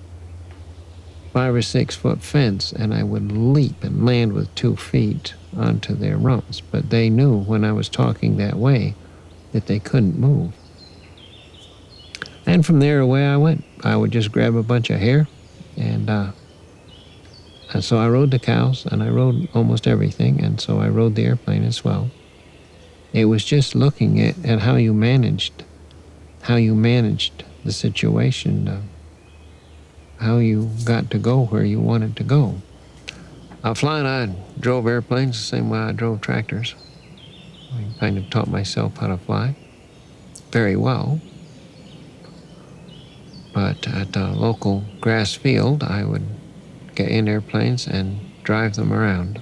5 or 6 foot fence, and I would leap and land with 2 feet onto their rumps. But they knew when I was talking that way that they couldn't move. And from there, away I went. I would just grab a bunch of hair, and so I rode the cows, and I rode almost everything, and so I rode the airplane as well. It was just looking at how you managed the situation, how you got to go where you wanted to go. Flying, I drove airplanes the same way I drove tractors. I kind of taught myself how to fly very well. But at the local grass field, I would get in airplanes and drive them around.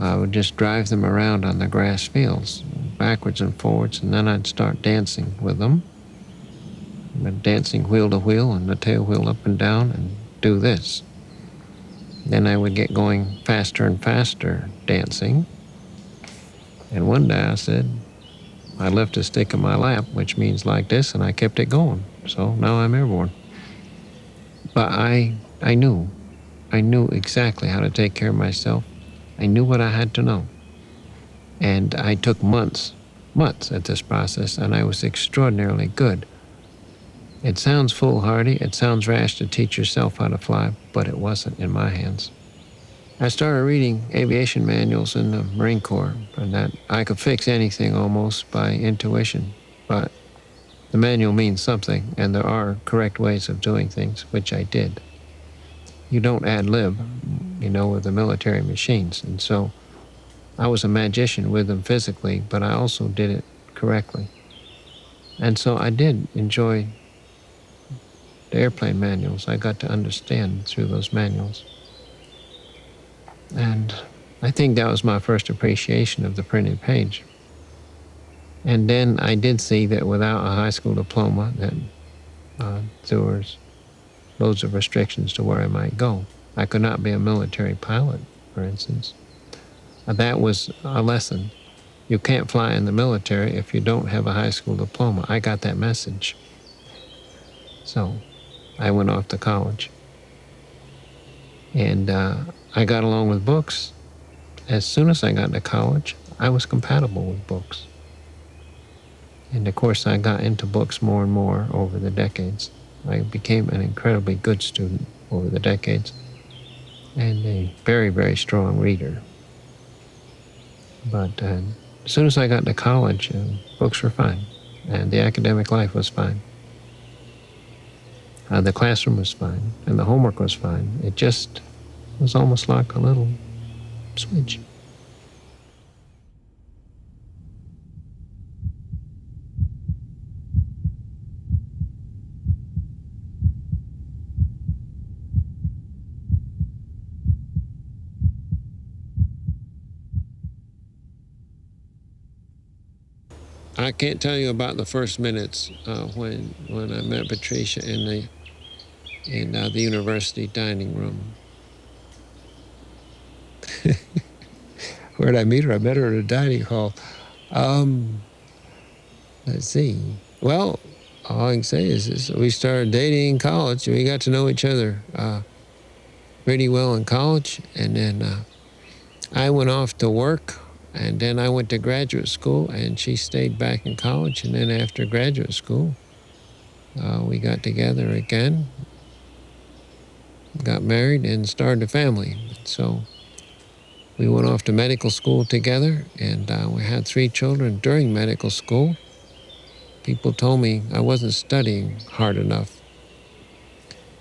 I would just drive them around on the grass fields, backwards and forwards, and then I'd start dancing with them. Dancing wheel to wheel and the tail wheel up and down and do this. Then I would get going faster and faster dancing. And one day I said, I left a stick in my lap, which means like this, and I kept it going. So now I'm airborne. But I knew exactly how to take care of myself. I knew what I had to know. And I took months at this process, and I was extraordinarily good. It sounds foolhardy, it sounds rash to teach yourself how to fly, but it wasn't in my hands. I started reading aviation manuals in the Marine Corps, and that I could fix anything almost by intuition, but the manual means something, and there are correct ways of doing things, which I did. You don't ad-lib, with the military machines, and so I was a magician with them physically, but I also did it correctly. And so I did enjoy the airplane manuals. I got to understand through those manuals. And I think that was my first appreciation of the printed page. And then I did see that without a high school diploma, that there was loads of restrictions to where I might go. I could not be a military pilot, for instance. That was a lesson. You can't fly in the military if you don't have a high school diploma. I got that message. So I went off to college. And I got along with books. As soon as I got to college, I was compatible with books. And of course, I got into books more and more over the decades. I became an incredibly good student over the decades and a very, very strong reader. But as soon as I got to college, books were fine, and the academic life was fine. The classroom was fine, and the homework was fine. It just was almost like a little switch. I can't tell you about the first minutes when I met Patricia in the university dining room. Where did I meet her? I met her at a dining hall. Let's see. Well, all I can say is we started dating in college. We got to know each other pretty well in college, and then I went off to work. And then I went to graduate school, and she stayed back in college. And then after graduate school, we got together again, got married, and started a family. So we went off to medical school together, and we had 3 children during medical school. People told me I wasn't studying hard enough.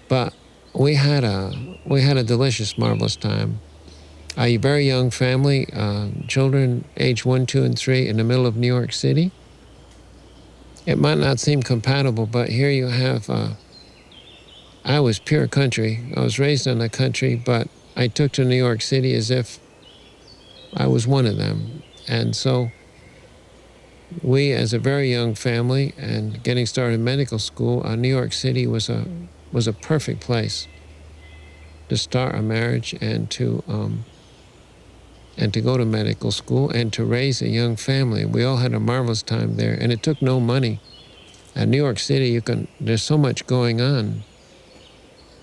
But we had a delicious, marvelous time. A very young family, children age 1, 2, and 3 in the middle of New York City. It might not seem compatible, but here you have, I was pure country. I was raised in the country, but I took to New York City as if I was one of them. And so we, as a very young family and getting started in medical school, New York City was a perfect place to start a marriage and to go to medical school and to raise a young family. We all had a marvelous time there, and it took no money. At New York City, there's so much going on.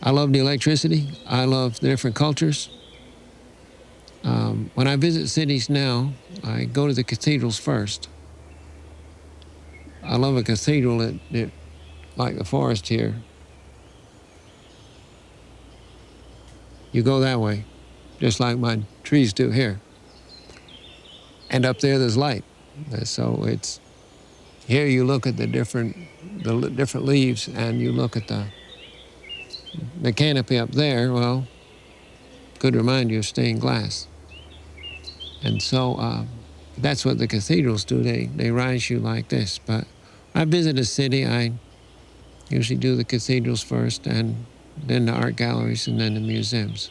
I love the electricity. I love the different cultures. When I visit cities now, I go to the cathedrals first. I love a cathedral like the forest here. You go that way, just like my trees do here. And up there's light. So it's, here you look at the different leaves, and you look at the canopy up there, well, could remind you of stained glass. And so that's what the cathedrals do. They rise you like this. But I visit a city, I usually do the cathedrals first, and then the art galleries, and then the museums.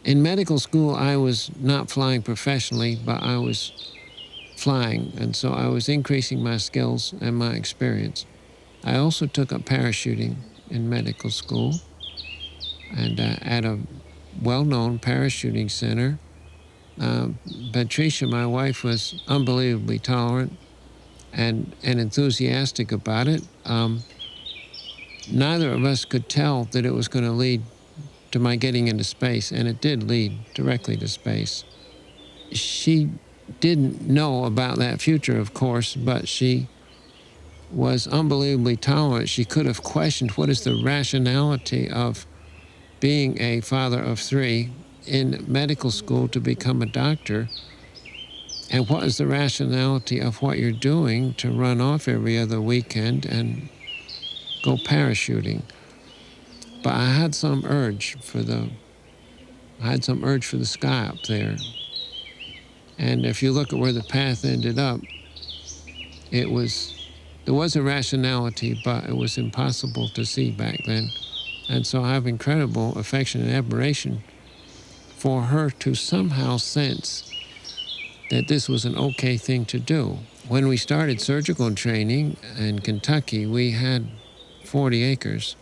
In medical school, I was not flying professionally, but I was flying, and so I was increasing my skills and my experience. I also took up parachuting in medical school, and at a well-known parachuting center. Patricia, my wife, was unbelievably tolerant and enthusiastic about it. Neither of us could tell that it was going to lead to my getting into space, and it did lead directly to space. She didn't know about that future, of course, but she was unbelievably tolerant. She could have questioned what is the rationality of being a father of 3 in medical school to become a doctor, and what is the rationality of what you're doing to run off every other weekend and go parachuting. But I had some urge for the sky up there. And if you look at where the path ended up, there was a rationality, but it was impossible to see back then. And so I have incredible affection and admiration for her to somehow sense that this was an okay thing to do. When we started surgical training in Kentucky, we had 40 acres.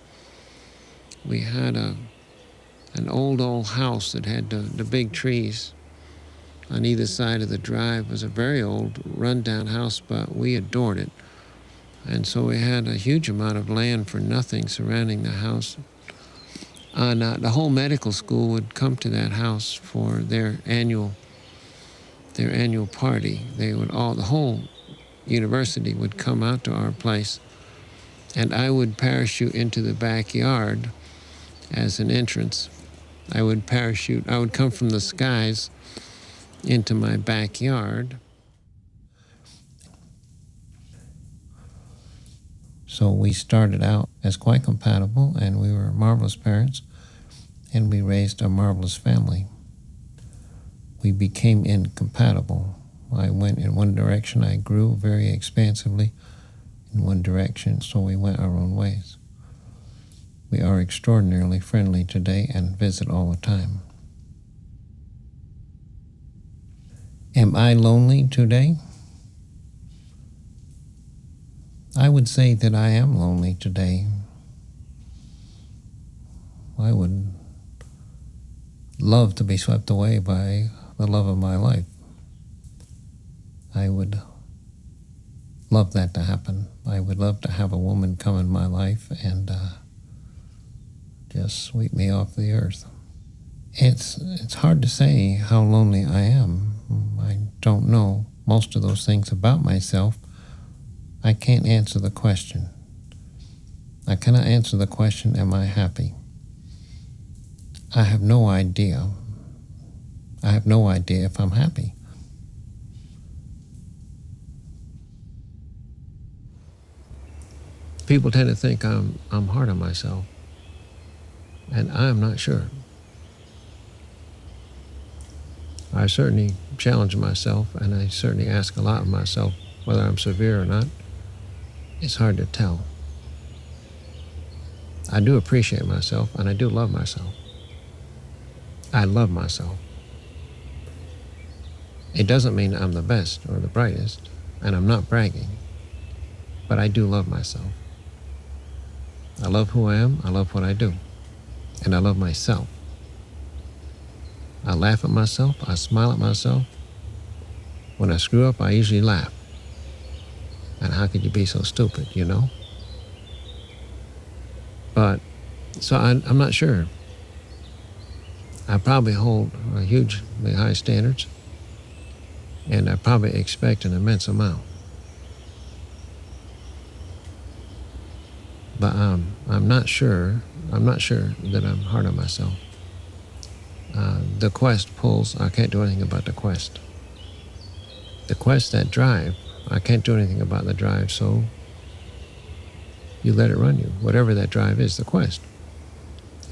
We had an old house that had the big trees on either side of the drive. It was a very old, rundown house, but we adored it. And so we had a huge amount of land for nothing surrounding the house. And the whole medical school would come to that house for their annual party. The whole university would come out to our place, and I would parachute into the backyard as an entrance. I would come from the skies into my backyard. So we started out as quite compatible, and we were marvelous parents, and we raised a marvelous family. We became incompatible. I went in one direction, I grew very expansively in one direction, so we went our own ways. We are extraordinarily friendly today and visit all the time. Am I lonely today? I would say that I am lonely today. I would love to be swept away by the love of my life. I would love that to happen. I would love to have a woman come in my life and just sweep me off the earth. It's hard to say how lonely I am. I don't know most of those things about myself. I can't answer the question. I cannot answer the question, am I happy? I have no idea. I have no idea if I'm happy. People tend to think I'm hard on myself, and I'm not sure. I certainly challenge myself, and I certainly ask a lot of myself whether I'm severe or not. It's hard to tell. I do appreciate myself, and I do love myself. I love myself. It doesn't mean I'm the best or the brightest, and I'm not bragging, but I do love myself. I love who I am, I love what I do, and I love myself. I laugh at myself, I smile at myself. When I screw up, I usually laugh. And how could you be so stupid, you know? But, so I'm not sure. I probably hold hugely high standards, and I probably expect an immense amount. But I'm not sure that I'm hard on myself. The quest pulls, I can't do anything about the quest. The quest, that drive, I can't do anything about the drive, so you let it run you, whatever that drive is, the quest.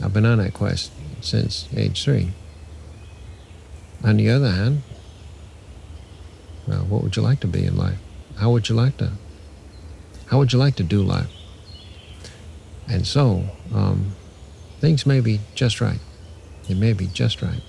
I've been on that quest since age 3. On the other hand, well, what would you like to be in life? How would you like to do life? And so, things may be just right. They may be just right.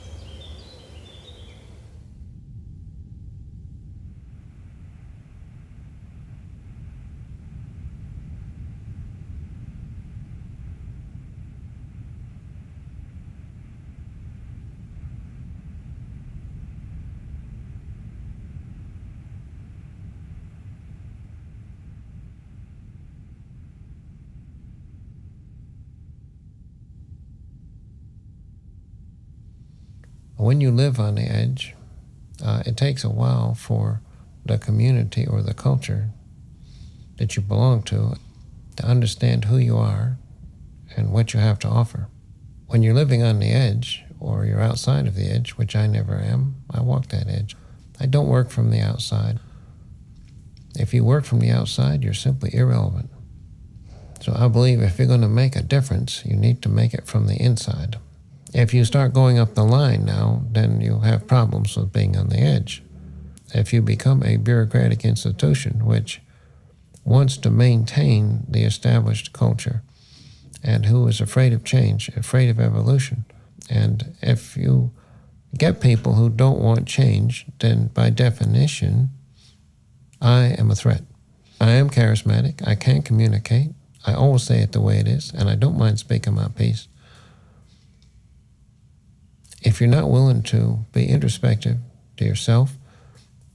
When you live on the edge, it takes a while for the community or the culture that you belong to understand who you are and what you have to offer. When you're living on the edge, or you're outside of the edge, which I never am, I walk that edge. I don't work from the outside. If you work from the outside, you're simply irrelevant. So I believe if you're going to make a difference, you need to make it from the inside. If you start going up the line now, then you'll have problems with being on the edge. If you become a bureaucratic institution which wants to maintain the established culture and who is afraid of change, afraid of evolution, and if you get people who don't want change, then by definition, I am a threat. I am charismatic, I can communicate, I always say it the way it is, and I don't mind speaking my piece. If you're not willing to be introspective to yourself,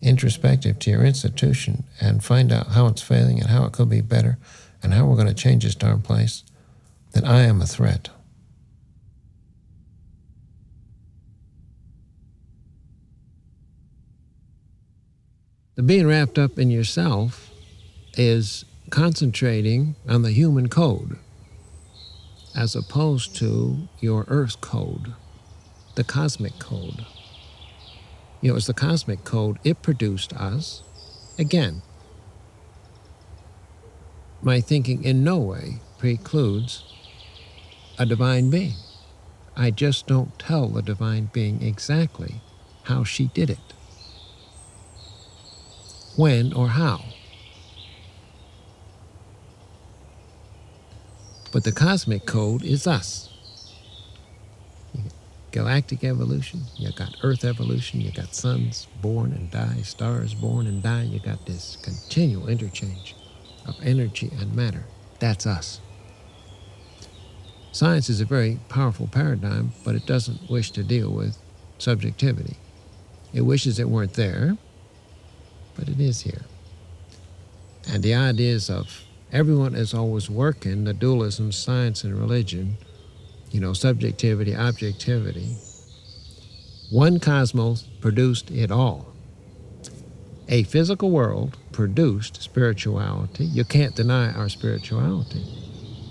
introspective to your institution, and find out how it's failing and how it could be better and how we're going to change this darn place, then I am a threat. The being wrapped up in yourself is concentrating on the human code as opposed to your earth code, the cosmic code. You know, it's the cosmic code. It produced us. Again, my thinking in no way precludes a divine being. I just don't tell the divine being exactly how she did it, when or how. But the cosmic code is us. Galactic evolution, you got Earth evolution, you got suns born and die, stars born and die, you got this continual interchange of energy and matter. That's us. Science is a very powerful paradigm, but it doesn't wish to deal with subjectivity. It wishes it weren't there, but it is here. And the ideas of everyone is always working, the dualism, science and religion, you know, subjectivity, objectivity. One cosmos produced it all. A physical world produced spirituality. You can't deny our spirituality.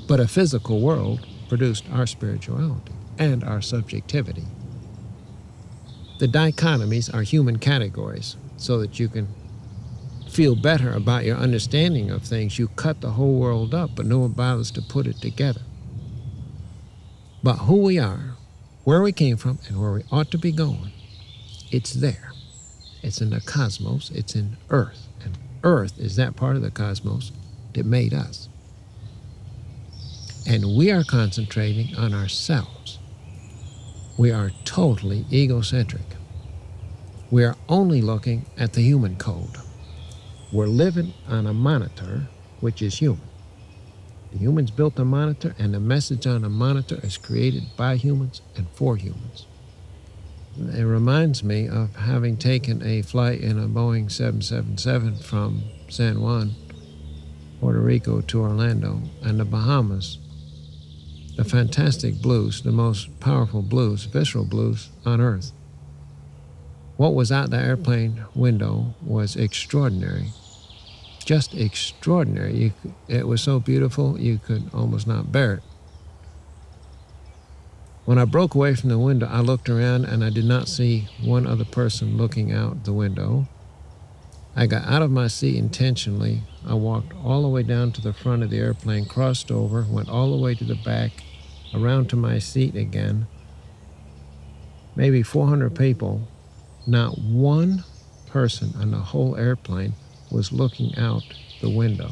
But a physical world produced our spirituality and our subjectivity. The dichotomies are human categories so that you can feel better about your understanding of things. You cut the whole world up, but no one bothers to put it together. But who we are, where we came from, and where we ought to be going, it's there. It's in the cosmos, it's in Earth. And Earth is that part of the cosmos that made us. And we are concentrating on ourselves. We are totally egocentric. We are only looking at the human code. We're living on a monitor, which is human. The humans built a monitor, and the message on the monitor is created by humans and for humans. It reminds me of having taken a flight in a Boeing 777 from San Juan, Puerto Rico to Orlando and the Bahamas. The fantastic blues, the most powerful blues, visceral blues on Earth. What was out the airplane window was extraordinary. Just extraordinary. It was so beautiful you could almost not bear it. When I broke away from the window, I looked around and I did not see one other person looking out the window. I got out of my seat intentionally. I walked all the way down to the front of the airplane, crossed over, went all the way to the back, around to my seat again. Maybe 400 people, not one person on the whole airplane was looking out the window.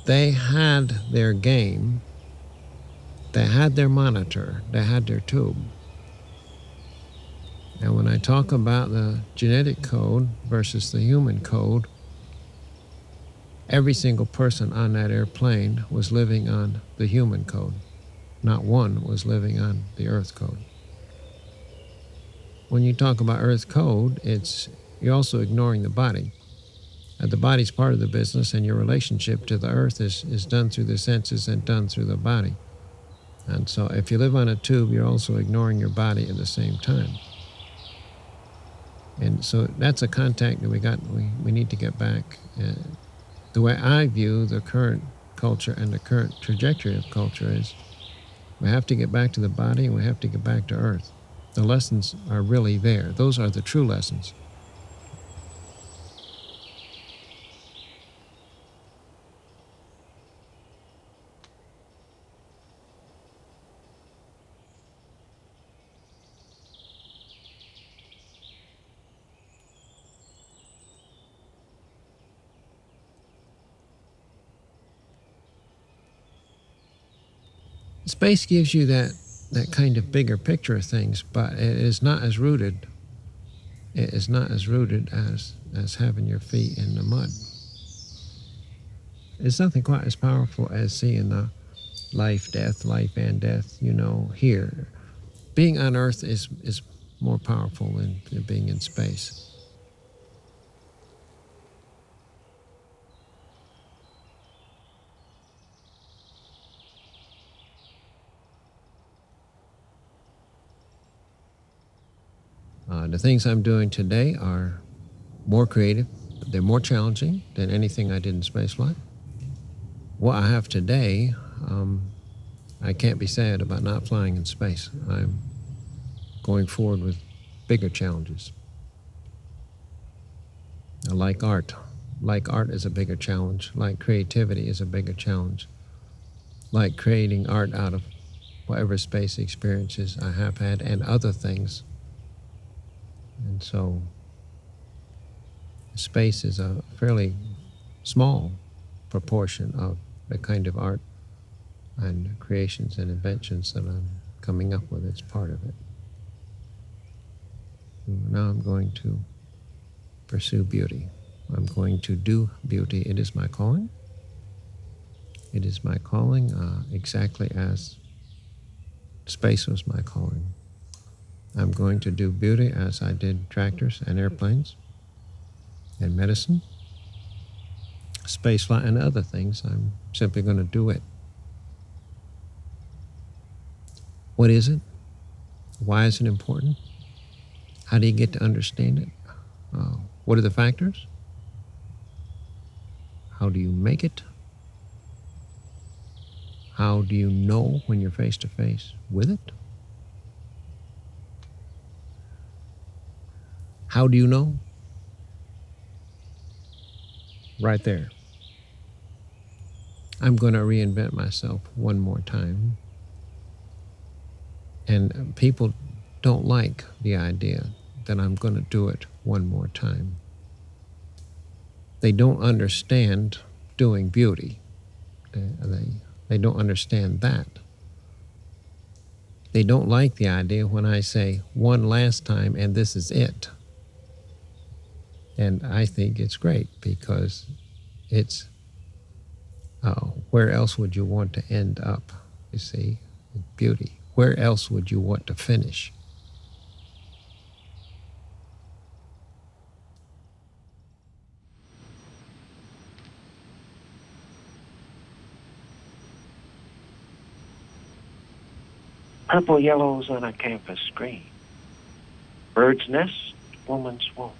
They had their game, they had their monitor, they had their tube. And when I talk about the genetic code versus the human code, every single person on that airplane was living on the human code. Not one was living on the Earth code. When you talk about Earth code, you're also ignoring the body. The body's part of the business, and your relationship to the Earth is done through the senses and done through the body. And so if you live on a tube, you're also ignoring your body at the same time. And so that's a contact that we need to get back. The way I view the current culture and the current trajectory of culture is we have to get back to the body and we have to get back to Earth. The lessons are really there. Those are the true lessons. Space gives you that kind of bigger picture of things, but it is not as rooted. It is not as rooted as having your feet in the mud. It's nothing quite as powerful as seeing the life and death, here. Being on Earth is more powerful than being in space. The things I'm doing today are more creative. They're more challenging than anything I did in spaceflight. What I have today, I can't be sad about not flying in space. I'm going forward with bigger challenges. I like art. Like art is a bigger challenge. Like creativity is a bigger challenge. Like creating art out of whatever space experiences I have had and other things. And so space is a fairly small proportion of the kind of art and creations and inventions that I'm coming up with. It's part of it. Now I'm going to pursue beauty. I'm going to do beauty. It is my calling. It is my calling exactly as space was my calling. I'm going to do beauty as I did tractors and airplanes and medicine, spaceflight, and other things. I'm simply going to do it. What is it? Why is it important? How do you get to understand it? What are the factors? How do you make it? How do you know when you're face to face with it? How do you know? Right there. I'm going to reinvent myself one more time. And people don't like the idea that I'm going to do it one more time. They don't understand doing beauty. They don't understand that. They don't like the idea when I say one last time and this is it. And I think it's great because it's where else would you want to end up, you see, beauty? Where else would you want to finish? Purple yellows on a campus screen. Bird's nest, woman's womb.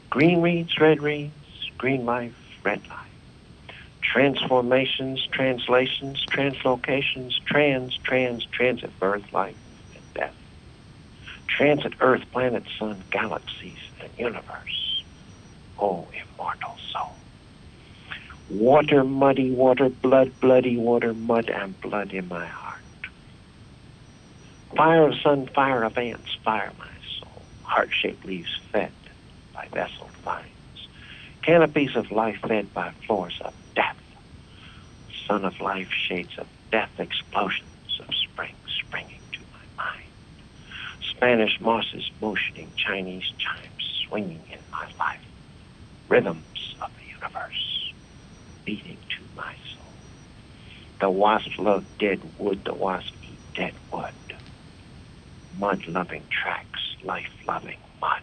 Green reeds, red reeds, green life, red life. Transformations, translations, translocations, transit, birth, life, and death. Transit Earth, planet, sun, galaxies, and universe. Oh, immortal soul. Water, muddy water, blood, bloody water, mud and blood in my heart. Fire of sun, fire of ants, fire my soul. Heart-shaped leaves fed by vessel vines. Canopies of life fed by floors of death. Sun of life, shades of death, explosions of spring springing to my mind. Spanish mosses motioning, Chinese chimes swinging in my life. Rhythms of the universe beating to my soul. The wasps love dead wood, the wasps eat dead wood. Mud-loving tracks, life-loving mud.